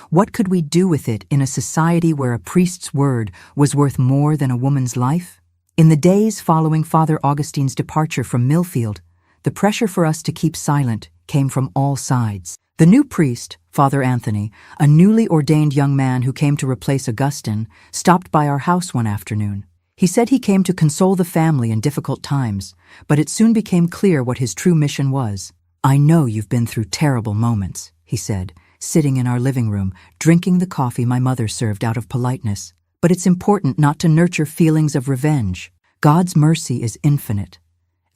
What could we do with it in a society where a priest's word was worth more than a woman's life? In the days following Father Augustine's departure from Millfield, the pressure for us to keep silent came from all sides. The new priest, Father Anthony, a newly ordained young man who came to replace Augustine, stopped by our house one afternoon. He said he came to console the family in difficult times, but it soon became clear what his true mission was. "I know you've been through terrible moments," he said, sitting in our living room, drinking the coffee my mother served out of politeness. "But it's important not to nurture feelings of revenge. God's mercy is infinite,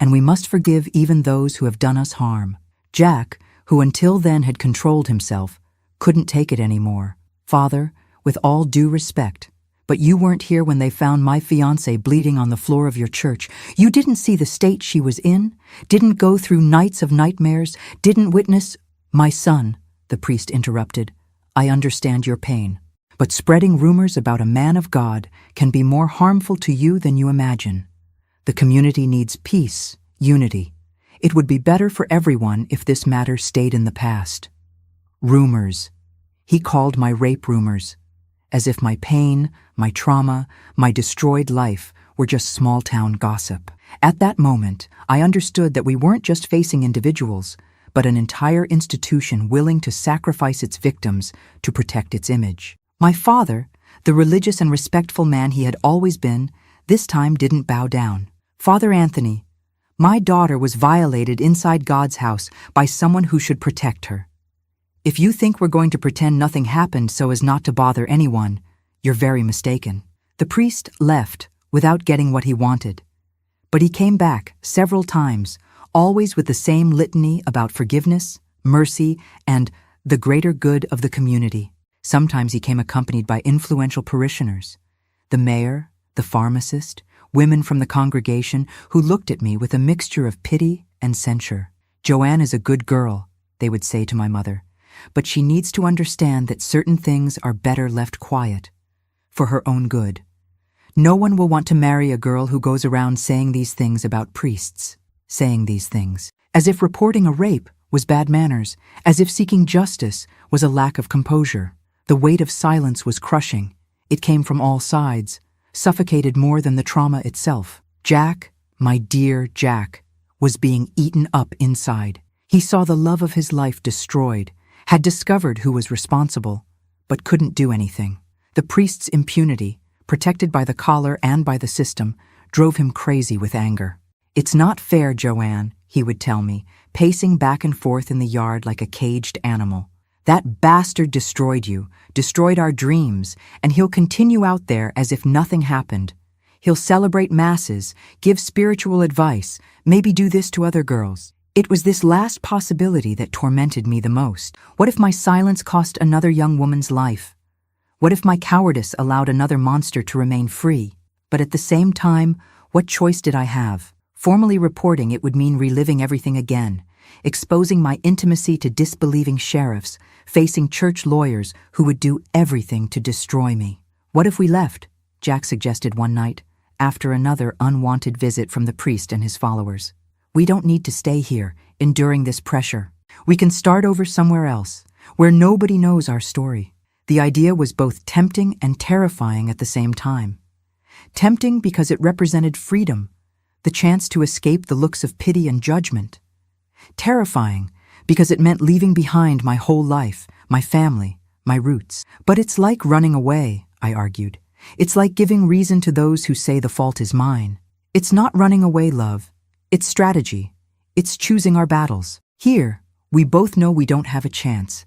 and we must forgive even those who have done us harm." Jack, who until then had controlled himself, couldn't take it anymore. "Father, with all due respect, but you weren't here when they found my fiancée bleeding on the floor of your church. You didn't see the state she was in, didn't go through nights of nightmares, didn't witness—" "My son," the priest interrupted, "I understand your pain. But spreading rumors about a man of God can be more harmful to you than you imagine. The community needs peace, unity. It would be better for everyone if this matter stayed in the past." Rumors. He called my rape rumors, as if my pain, my trauma, my destroyed life were just small-town gossip. At that moment, I understood that we weren't just facing individuals, but an entire institution willing to sacrifice its victims to protect its image. My father, the religious and respectful man he had always been, this time didn't bow down. "Father Anthony, my daughter was violated inside God's house by someone who should protect her. If you think we're going to pretend nothing happened so as not to bother anyone, you're very mistaken." The priest left without getting what he wanted. But he came back several times, always with the same litany about forgiveness, mercy, and the greater good of the community. Sometimes he came accompanied by influential parishioners, the mayor, the pharmacist, women from the congregation who looked at me with a mixture of pity and censure. "Joanne is a good girl," they would say to my mother, "but she needs to understand that certain things are better left quiet, for her own good. No one will want to marry a girl who goes around saying these things about priests, saying these things, as if reporting a rape was bad manners, as if seeking justice was a lack of composure." The weight of silence was crushing. It came from all sides, suffocated more than the trauma itself. Jack, my dear Jack, was being eaten up inside. He saw the love of his life destroyed, had discovered who was responsible, but couldn't do anything. The priest's impunity, protected by the collar and by the system, drove him crazy with anger. "It's not fair, Joanne," he would tell me, pacing back and forth in the yard like a caged animal. "That bastard destroyed you, destroyed our dreams, and he'll continue out there as if nothing happened. He'll celebrate masses, give spiritual advice, maybe do this to other girls." It was this last possibility that tormented me the most. What if my silence cost another young woman's life? What if my cowardice allowed another monster to remain free? But at the same time, what choice did I have? Formally reporting it would mean reliving everything again, exposing my intimacy to disbelieving sheriffs, facing church lawyers who would do everything to destroy me. "What if we left?" Jack suggested one night, after another unwanted visit from the priest and his followers. "We don't need to stay here, enduring this pressure. We can start over somewhere else, where nobody knows our story." The idea was both tempting and terrifying at the same time. Tempting because it represented freedom, the chance to escape the looks of pity and judgment. Terrifying, because it meant leaving behind my whole life, my family, my roots. But it's like running away, I argued. It's like giving reason to those who say the fault is mine. It's not running away, love. It's strategy. It's choosing our battles. Here, we both know we don't have a chance.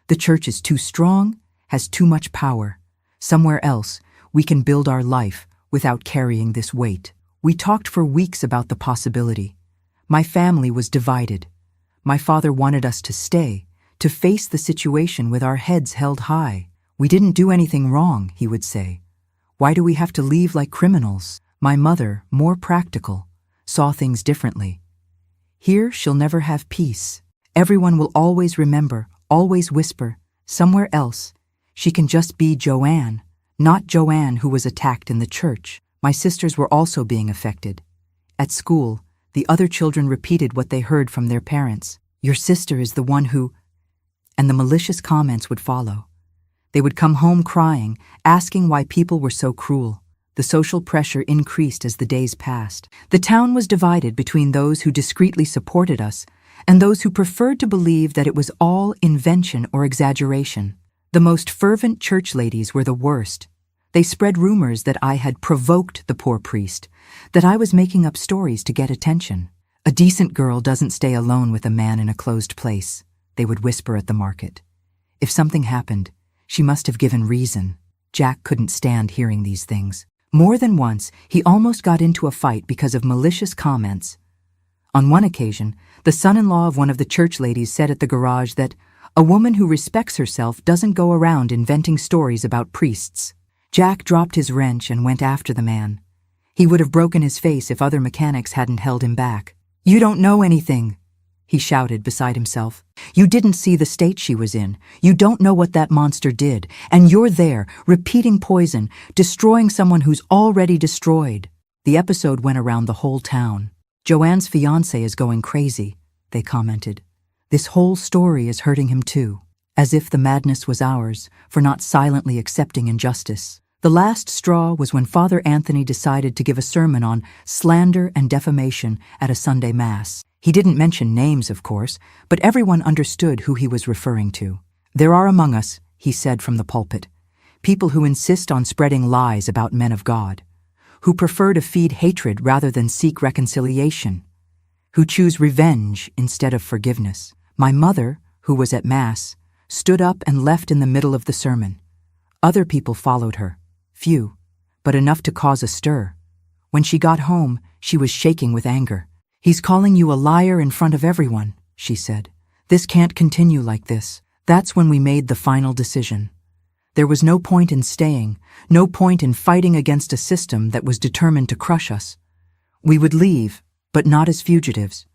The church is too strong, has too much power. Somewhere else, we can build our life without carrying this weight. We talked for weeks about the possibility. My family was divided. My father wanted us to stay, to face the situation with our heads held high. We didn't do anything wrong, he would say. Why do we have to leave like criminals? My mother, more practical, saw things differently. Here she'll never have peace. Everyone will always remember, always whisper, somewhere else. She can just be Joanne, not Joanne who was attacked in the church. My sisters were also being affected. At school, the other children repeated what they heard from their parents. Your sister is the one who... And the malicious comments would follow. They would come home crying, asking why people were so cruel. The social pressure increased as the days passed. The town was divided between those who discreetly supported us and those who preferred to believe that it was all invention or exaggeration. The most fervent church ladies were the worst. They spread rumors that I had provoked the poor priest, that I was making up stories to get attention. A decent girl doesn't stay alone with a man in a closed place, they would whisper at the market. If something happened, she must have given reason. Jack couldn't stand hearing these things. More than once, he almost got into a fight because of malicious comments. On one occasion, the son-in-law of one of the church ladies said at the garage that a woman who respects herself doesn't go around inventing stories about priests. Jack dropped his wrench and went after the man. He would have broken his face if other mechanics hadn't held him back. "You don't know anything," he shouted beside himself. "You didn't see the state she was in. You don't know what that monster did. And you're there, repeating poison, destroying someone who's already destroyed." The episode went around the whole town. "Joanne's fiancé is going crazy," they commented. "This whole story is hurting him too." As if the madness was ours for not silently accepting injustice. The last straw was when Father Anthony decided to give a sermon on slander and defamation at a Sunday Mass. He didn't mention names, of course, but everyone understood who he was referring to. "There are among us," he said from the pulpit, "people who insist on spreading lies about men of God, who prefer to feed hatred rather than seek reconciliation, who choose revenge instead of forgiveness." My mother, who was at Mass, stood up and left in the middle of the sermon. Other people followed her. Few, but enough to cause a stir. When she got home, she was shaking with anger. "He's calling you a liar in front of everyone," she said. "This can't continue like this." That's when we made the final decision. There was no point in staying, no point in fighting against a system that was determined to crush us. We would leave, but not as fugitives.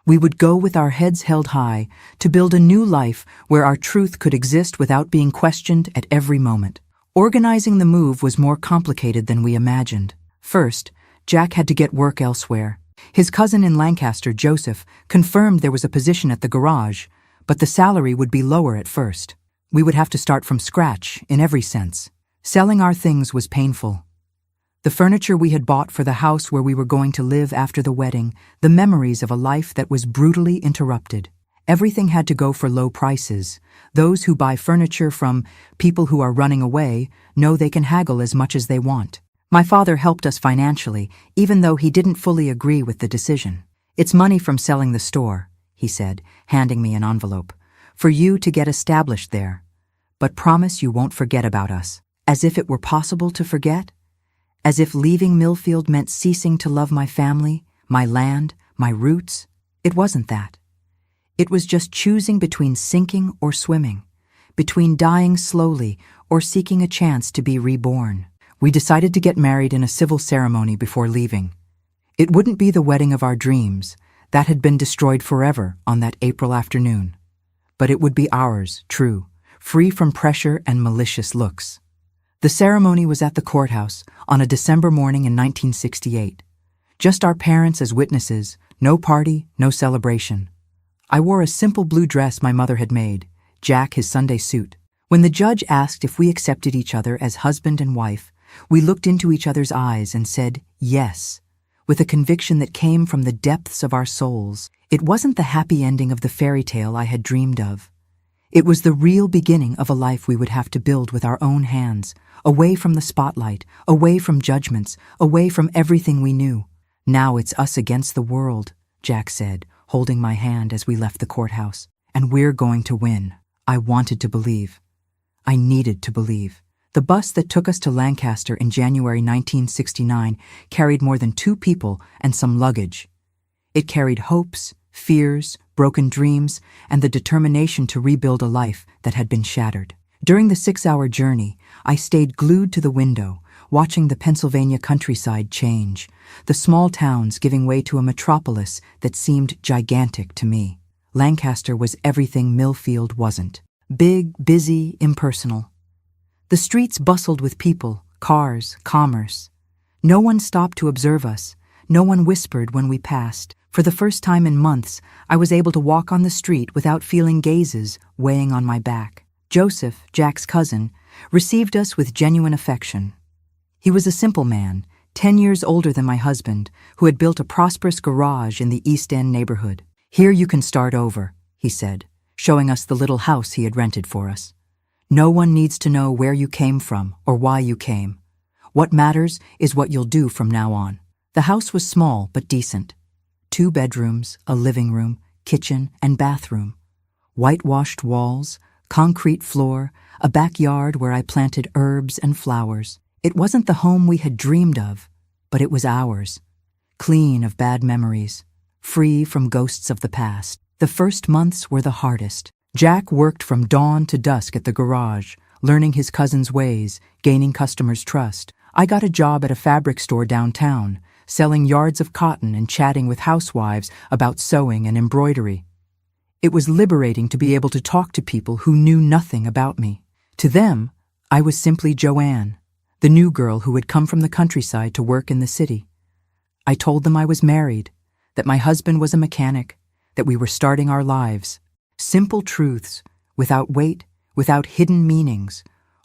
We would go with our heads held high to build a new life where our truth could exist without being questioned at every moment. Organizing the move was more complicated than we imagined. First, Jack had to get work elsewhere. His cousin in Lancaster, Joseph, confirmed there was a position at the garage, but the salary would be lower at first. We would have to start from scratch, in every sense. Selling our things was painful. The furniture we had bought for the house where we were going to live after the wedding, the memories of a life that was brutally interrupted. Everything had to go for low prices. Those who buy furniture from people who are running away know they can haggle as much as they want. My father helped us financially, even though he didn't fully agree with the decision. "It's money from selling the store," he said, handing me an envelope, "for you to get established there. But promise you won't forget about us." As if it were possible to forget? As if leaving Millfield meant ceasing to love my family, my land, my roots? It wasn't that. It was just choosing between sinking or swimming, between dying slowly or seeking a chance to be reborn. We decided to get married in a civil ceremony before leaving. It wouldn't be the wedding of our dreams. That had been destroyed forever on that April afternoon. But it would be ours, true, free from pressure and malicious looks. The ceremony was at the courthouse on a December morning in 1968. Just our parents as witnesses, no party, no celebration. I wore a simple blue dress my mother had made, Jack his Sunday suit. When the judge asked if we accepted each other as husband and wife, we looked into each other's eyes and said, yes. with a conviction that came from the depths of our souls. It wasn't the happy ending of the fairy tale I had dreamed of. It was the real beginning of a life we would have to build with our own hands, away from the spotlight, away from judgments, away from everything we knew. Now it's us against the world, Jack said, holding my hand as we left the courthouse. And we're going to win. I wanted to believe. I needed to believe. The bus that took us to Lancaster in January 1969 carried more than 2 people and some luggage. It carried hopes, fears, broken dreams, and the determination to rebuild a life that had been shattered. During the 6-hour journey, I stayed glued to the window, watching the Pennsylvania countryside change, the small towns giving way to a metropolis that seemed gigantic to me. Lancaster was everything Millfield wasn't. Big, busy, impersonal. The streets bustled with people, cars, commerce. No one stopped to observe us. No one whispered when we passed. For the first time in months, I was able to walk on the street without feeling gazes weighing on my back. Joseph, Jack's cousin, received us with genuine affection. He was a simple man, 10 years older than my husband, who had built a prosperous garage in the East End neighborhood. "Here you can start over," he said, showing us the little house he had rented for us. "No one needs to know where you came from or why you came. What matters is what you'll do from now on." The house was small but decent. 2 bedrooms, a living room, kitchen, and bathroom. Whitewashed walls, concrete floor, a backyard where I planted herbs and flowers. It wasn't the home we had dreamed of, but it was ours. Clean of bad memories, free from ghosts of the past. The first months were the hardest. Jack worked from dawn to dusk at the garage, learning his cousin's ways, gaining customers' trust. I got a job at a fabric store downtown, selling yards of cotton and chatting with housewives about sewing and embroidery. It was liberating to be able to talk to people who knew nothing about me. To them, I was simply Joanne, the new girl who had come from the countryside to work in the city. I told them I was married, that my husband was a mechanic, that we were starting our lives. Simple truths, without weight, without hidden meanings.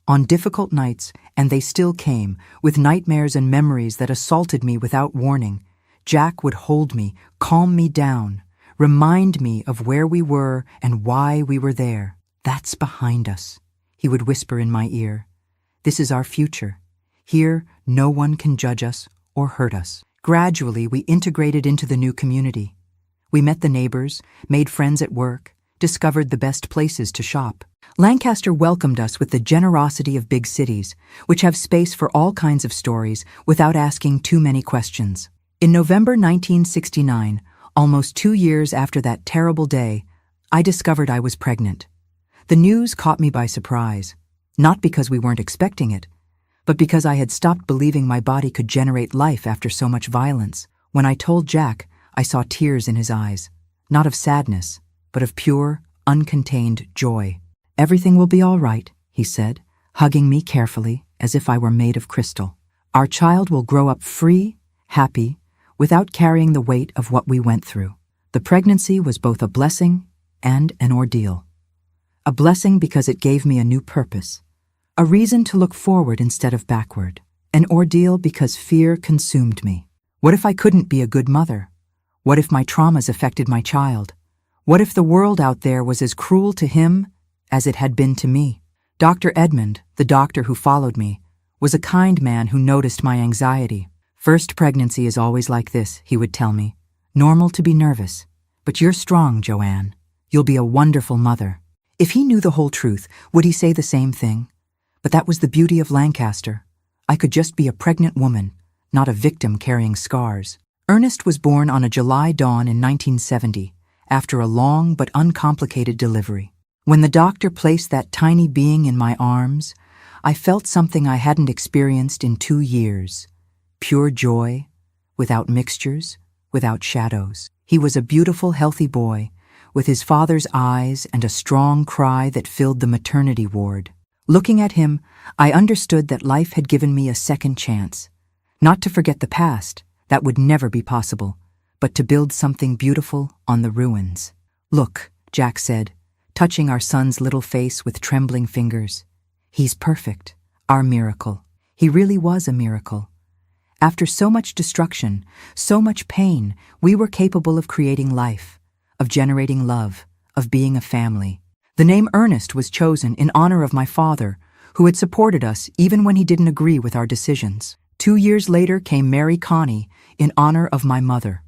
On difficult nights, and they still came, with nightmares and memories that assaulted me without warning, Jack would hold me, calm me down, remind me of where we were and why we were there. "That's behind us," he would whisper in my ear. "This is our future. Here, no one can judge us or hurt us." Gradually, we integrated into the new community. We met the neighbors, made friends at work, discovered the best places to shop. Lancaster welcomed us with the generosity of big cities, which have space for all kinds of stories without asking too many questions. In November 1969, almost 2 years after that terrible day, I discovered I was pregnant. The news caught me by surprise, not because we weren't expecting it, but because I had stopped believing my body could generate life after so much violence. When I told Jack, I saw tears in his eyes, not of sadness, but of pure, uncontained joy. "Everything will be all right," he said, hugging me carefully as if I were made of crystal. "Our child will grow up free, happy, without carrying the weight of what we went through." The pregnancy was both a blessing and an ordeal. A blessing because it gave me a new purpose, a reason to look forward instead of backward. An ordeal because fear consumed me. What if I couldn't be a good mother? What if my traumas affected my child? What if the world out there was as cruel to him as it had been to me? Dr. Edmund, the doctor who followed me, was a kind man who noticed my anxiety. "First pregnancy is always like this," he would tell me. "Normal to be nervous. But you're strong, Joanne. You'll be a wonderful mother." If he knew the whole truth, would he say the same thing? But that was the beauty of Lancaster. I could just be a pregnant woman, not a victim carrying scars. Ernest was born on a July dawn in 1970, after a long but uncomplicated delivery. When the doctor placed that tiny being in my arms, I felt something I hadn't experienced in 2 years. Pure joy, without mixtures, without shadows. He was a beautiful, healthy boy, with his father's eyes and a strong cry that filled the maternity ward. Looking at him, I understood that life had given me a second chance. Not to forget the past, that would never be possible, but to build something beautiful on the ruins. "Look," Jack said, touching our son's little face with trembling fingers. "He's perfect, our miracle." He really was a miracle. After so much destruction, so much pain, we were capable of creating life, of generating love, of being a family. The name Ernest was chosen in honor of my father, who had supported us even when he didn't agree with our decisions. 2 years later came Mary Connie in honor of my mother,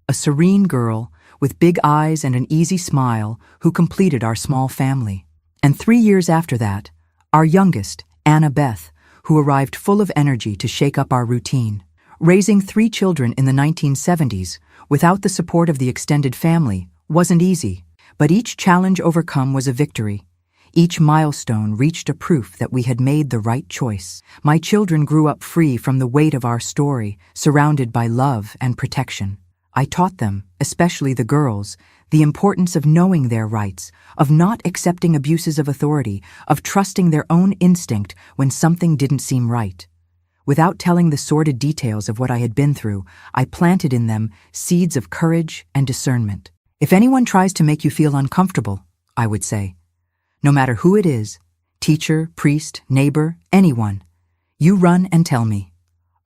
a serene girl with big eyes and an easy smile who completed our small family. And 3 years after that, our youngest, Anna Beth, who arrived full of energy to shake up our routine. Raising 3 children in the 1970s without the support of the extended family wasn't easy, but each challenge overcome was a victory. Each milestone reached a proof that we had made the right choice. My children grew up free from the weight of our story, surrounded by love and protection. I taught them, especially the girls, the importance of knowing their rights, of not accepting abuses of authority, of trusting their own instinct when something didn't seem right. Without telling the sordid details of what I had been through, I planted in them seeds of courage and discernment. If anyone tries to make you feel uncomfortable, I would say, no matter who it is, teacher, priest, neighbor, anyone, you run and tell me.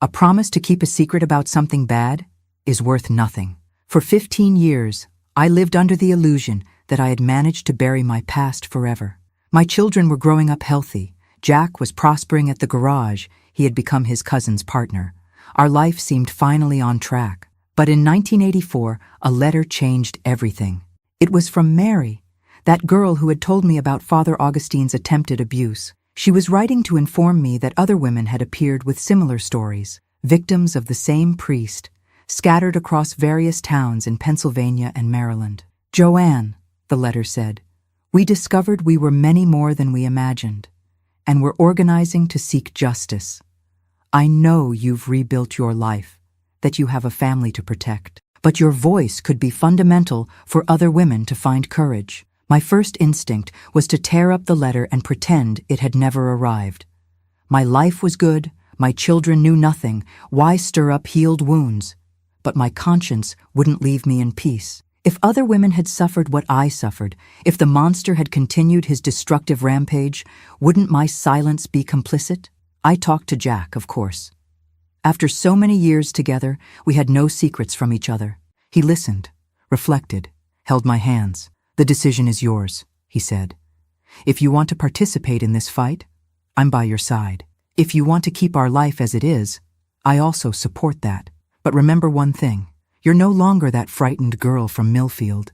A promise to keep a secret about something bad is worth nothing. For 15 years, I lived under the illusion that I had managed to bury my past forever. My children were growing up healthy. Jack was prospering at the garage. He had become his cousin's partner. Our life seemed finally on track. But in 1984, a letter changed everything. It was from Mary, that girl who had told me about Father Augustine's attempted abuse. She was writing to inform me that other women had appeared with similar stories, victims of the same priest, scattered across various towns in Pennsylvania and Maryland. Joanne, the letter said, we discovered we were many more than we imagined, and we're organizing to seek justice. I know you've rebuilt your life, that you have a family to protect, but your voice could be fundamental for other women to find courage. My first instinct was to tear up the letter and pretend it had never arrived. My life was good, my children knew nothing, why stir up healed wounds? But my conscience wouldn't leave me in peace. If other women had suffered what I suffered, if the monster had continued his destructive rampage, wouldn't my silence be complicit? I talked to Jack, of course. After so many years together, we had no secrets from each other. He listened, reflected, held my hands. The decision is yours, he said. If you want to participate in this fight, I'm by your side. If you want to keep our life as it is, I also support that. But remember one thing, you're no longer that frightened girl from Millfield.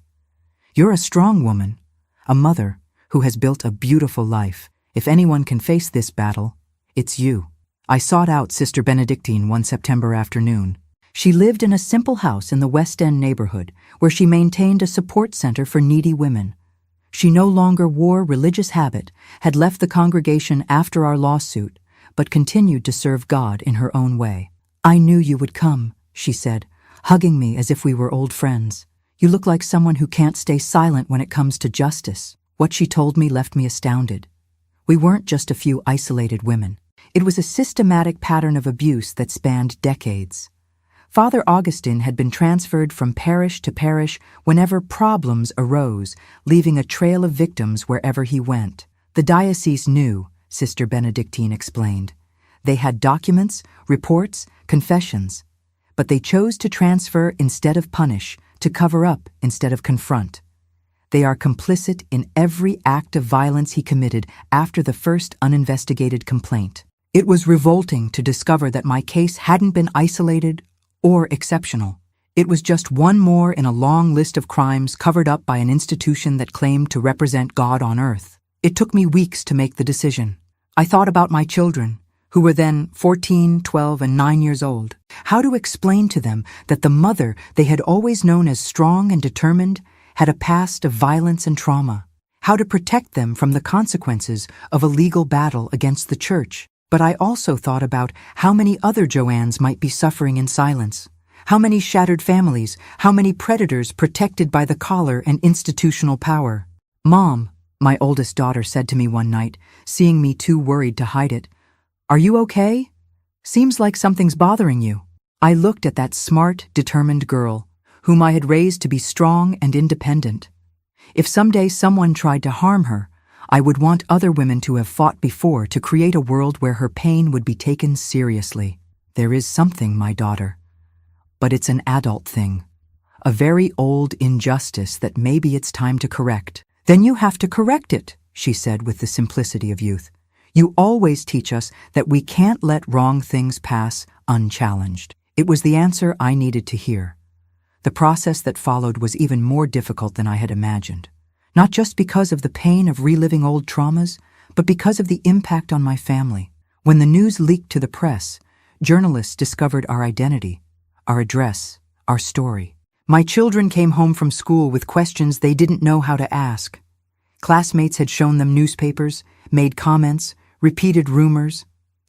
You're a strong woman, a mother who has built a beautiful life. If anyone can face this battle, it's you. I sought out Sister Benedictine one September afternoon. She lived in a simple house in the West End neighborhood where she maintained a support center for needy women. She no longer wore religious habit, had left the congregation after our lawsuit, but continued to serve God in her own way. I knew you would come, she said, hugging me as if we were old friends. You look like someone who can't stay silent when it comes to justice. What she told me left me astounded. We weren't just a few isolated women. It was a systematic pattern of abuse that spanned decades. Father Augustine had been transferred from parish to parish whenever problems arose, leaving a trail of victims wherever he went. The diocese knew, Sister Benedictine explained. They had documents, reports, confessions, but they chose to transfer instead of punish, to cover up instead of confront. They are complicit in every act of violence he committed after the first uninvestigated complaint. It was revolting to discover that my case hadn't been isolated or exceptional. It was just one more in a long list of crimes covered up by an institution that claimed to represent God on earth. It took me weeks to make the decision. I thought about my children, who were then 14, 12, and 9 years old. How to explain to them that the mother they had always known as strong and determined had a past of violence and trauma. How to protect them from the consequences of a legal battle against the church. But I also thought about how many other Joannes might be suffering in silence. How many shattered families, how many predators protected by the collar and institutional power. Mom, my oldest daughter said to me one night, seeing me too worried to hide it, "Are you okay? Seems like something's bothering you." I looked at that smart, determined girl, whom I had raised to be strong and independent. If someday someone tried to harm her, I would want other women to have fought before to create a world where her pain would be taken seriously. There is something, my daughter. But it's an adult thing. A very old injustice that maybe it's time to correct. Then you have to correct it, she said with the simplicity of youth. You always teach us that we can't let wrong things pass unchallenged. It was the answer I needed to hear. The process that followed was even more difficult than I had imagined. Not just because of the pain of reliving old traumas, but because of the impact on my family. When the news leaked to the press, journalists discovered our identity, our address, our story. My children came home from school with questions they didn't know how to ask. Classmates had shown them newspapers, made comments, repeated rumors.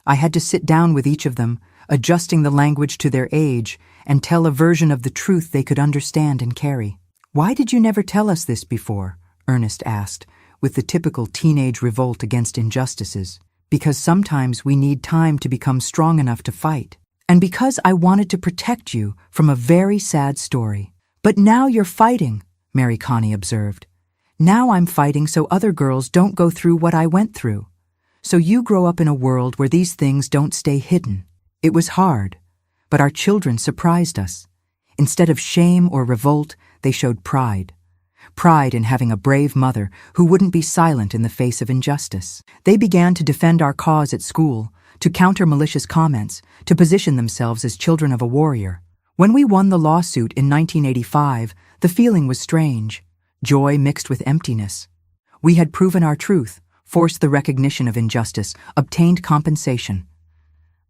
I had to sit down with each of them, adjusting the language to their age, and tell a version of the truth they could understand and carry. "Why did you never tell us this before?" Ernest asked, with the typical teenage revolt against injustices. "Because sometimes we need time to become strong enough to fight. And because I wanted to protect you from a very sad story." "But now you're fighting," Mary Connie observed. "Now I'm fighting so other girls don't go through what I went through. So you grow up in a world where these things don't stay hidden." It was hard, but our children surprised us. Instead of shame or revolt, they showed pride. Pride in having a brave mother who wouldn't be silent in the face of injustice. They began to defend our cause at school, to counter malicious comments, to position themselves as children of a warrior. When we won the lawsuit in 1985, the feeling was strange, joy mixed with emptiness. We had proven our truth, forced the recognition of injustice, obtained compensation.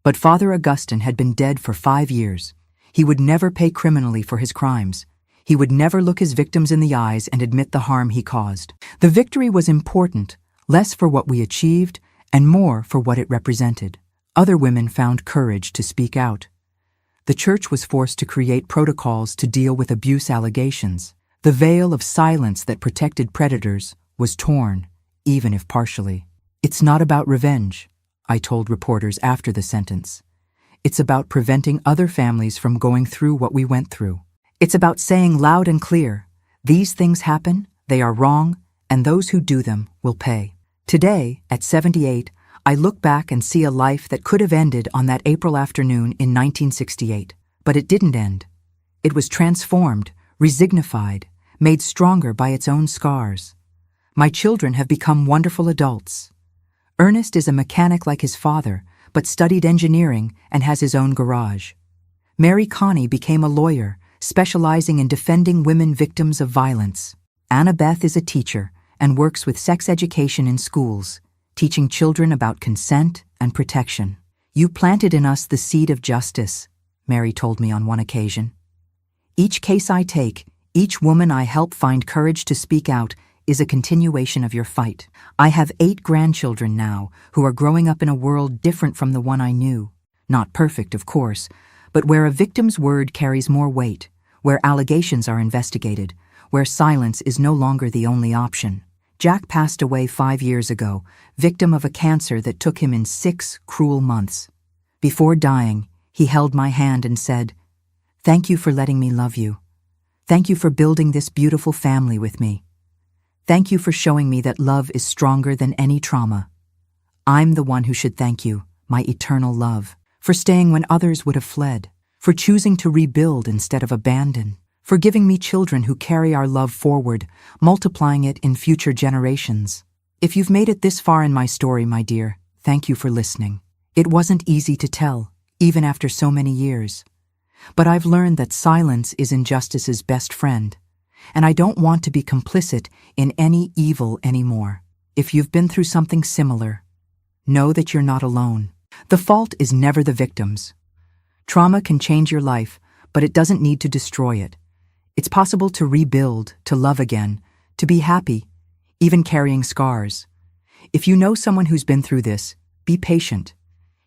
But Father Augustine had been dead for 5 years. He would never pay criminally for his crimes. He would never look his victims in the eyes and admit the harm he caused. The victory was important, less for what we achieved and more for what it represented. Other women found courage to speak out. The church was forced to create protocols to deal with abuse allegations. The veil of silence that protected predators was torn, even if partially. "It's not about revenge," I told reporters after the sentence. "It's about preventing other families from going through what we went through. It's about saying loud and clear, these things happen, they are wrong, and those who do them will pay." Today, at 78, I look back and see a life that could have ended on that April afternoon in 1968. But it didn't end. It was transformed, resignified, made stronger by its own scars. My children have become wonderful adults. Ernest is a mechanic like his father, but studied engineering and has his own garage. Mary Connie became a lawyer, specializing in defending women victims of violence. Annabeth is a teacher and works with sex education in schools, teaching children about consent and protection. "You planted in us the seed of justice," Mary told me on one occasion. "Each case I take, each woman I help find courage to speak out, is a continuation of your fight." I have 8 grandchildren now who are growing up in a world different from the one I knew. Not perfect, of course, but where a victim's word carries more weight, where allegations are investigated, where silence is no longer the only option. Jack passed away 5 years ago, victim of a cancer that took him in 6 cruel months. Before dying, he held my hand and said, "Thank you for letting me love you. Thank you for building this beautiful family with me. Thank you for showing me that love is stronger than any trauma. I'm the one who should thank you, my eternal love, for staying when others would have fled, for choosing to rebuild instead of abandon, for giving me children who carry our love forward, multiplying it in future generations. If you've made it this far in my story, my dear, thank you for listening. It wasn't easy to tell, even after so many years. But I've learned that silence is injustice's best friend, and I don't want to be complicit in any evil anymore. If you've been through something similar, know that you're not alone. The fault is never the victim's. Trauma can change your life, but it doesn't need to destroy it. It's possible to rebuild, to love again, to be happy, even carrying scars. If you know someone who's been through this, be patient.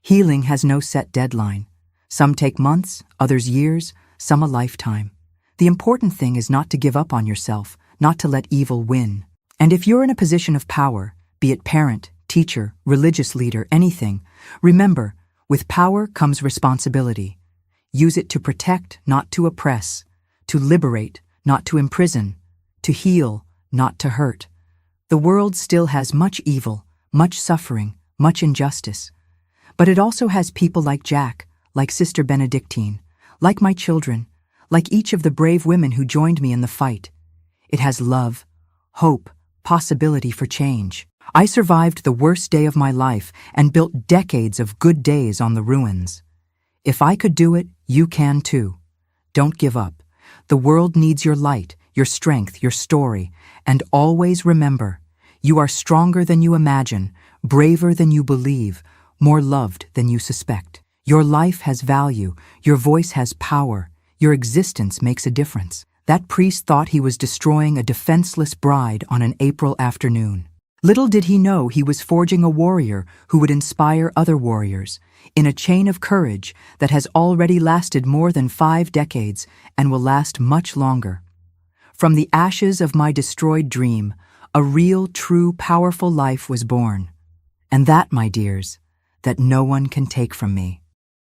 Healing has no set deadline. Some take months, others years, some a lifetime. The important thing is not to give up on yourself, not to let evil win. And if you're in a position of power, be it parent, teacher, religious leader, anything, remember, with power comes responsibility. Use it to protect, not to oppress, to liberate, not to imprison, to heal, not to hurt. The world still has much evil, much suffering, much injustice. But it also has people like Jack, like Sister Benedictine, like my children, like each of the brave women who joined me in the fight. It has love, hope, possibility for change. I survived the worst day of my life and built decades of good days on the ruins. If I could do it, you can too. Don't give up. The world needs your light, your strength, your story, and always remember, you are stronger than you imagine, braver than you believe, more loved than you suspect. Your life has value, your voice has power, your existence makes a difference. That priest thought he was destroying a defenseless bride on an April afternoon. Little did he know he was forging a warrior who would inspire other warriors, in a chain of courage that has already lasted more than 5 decades and will last much longer. From the ashes of my destroyed dream, a real, true, powerful life was born. And that, my dears, that no one can take from me.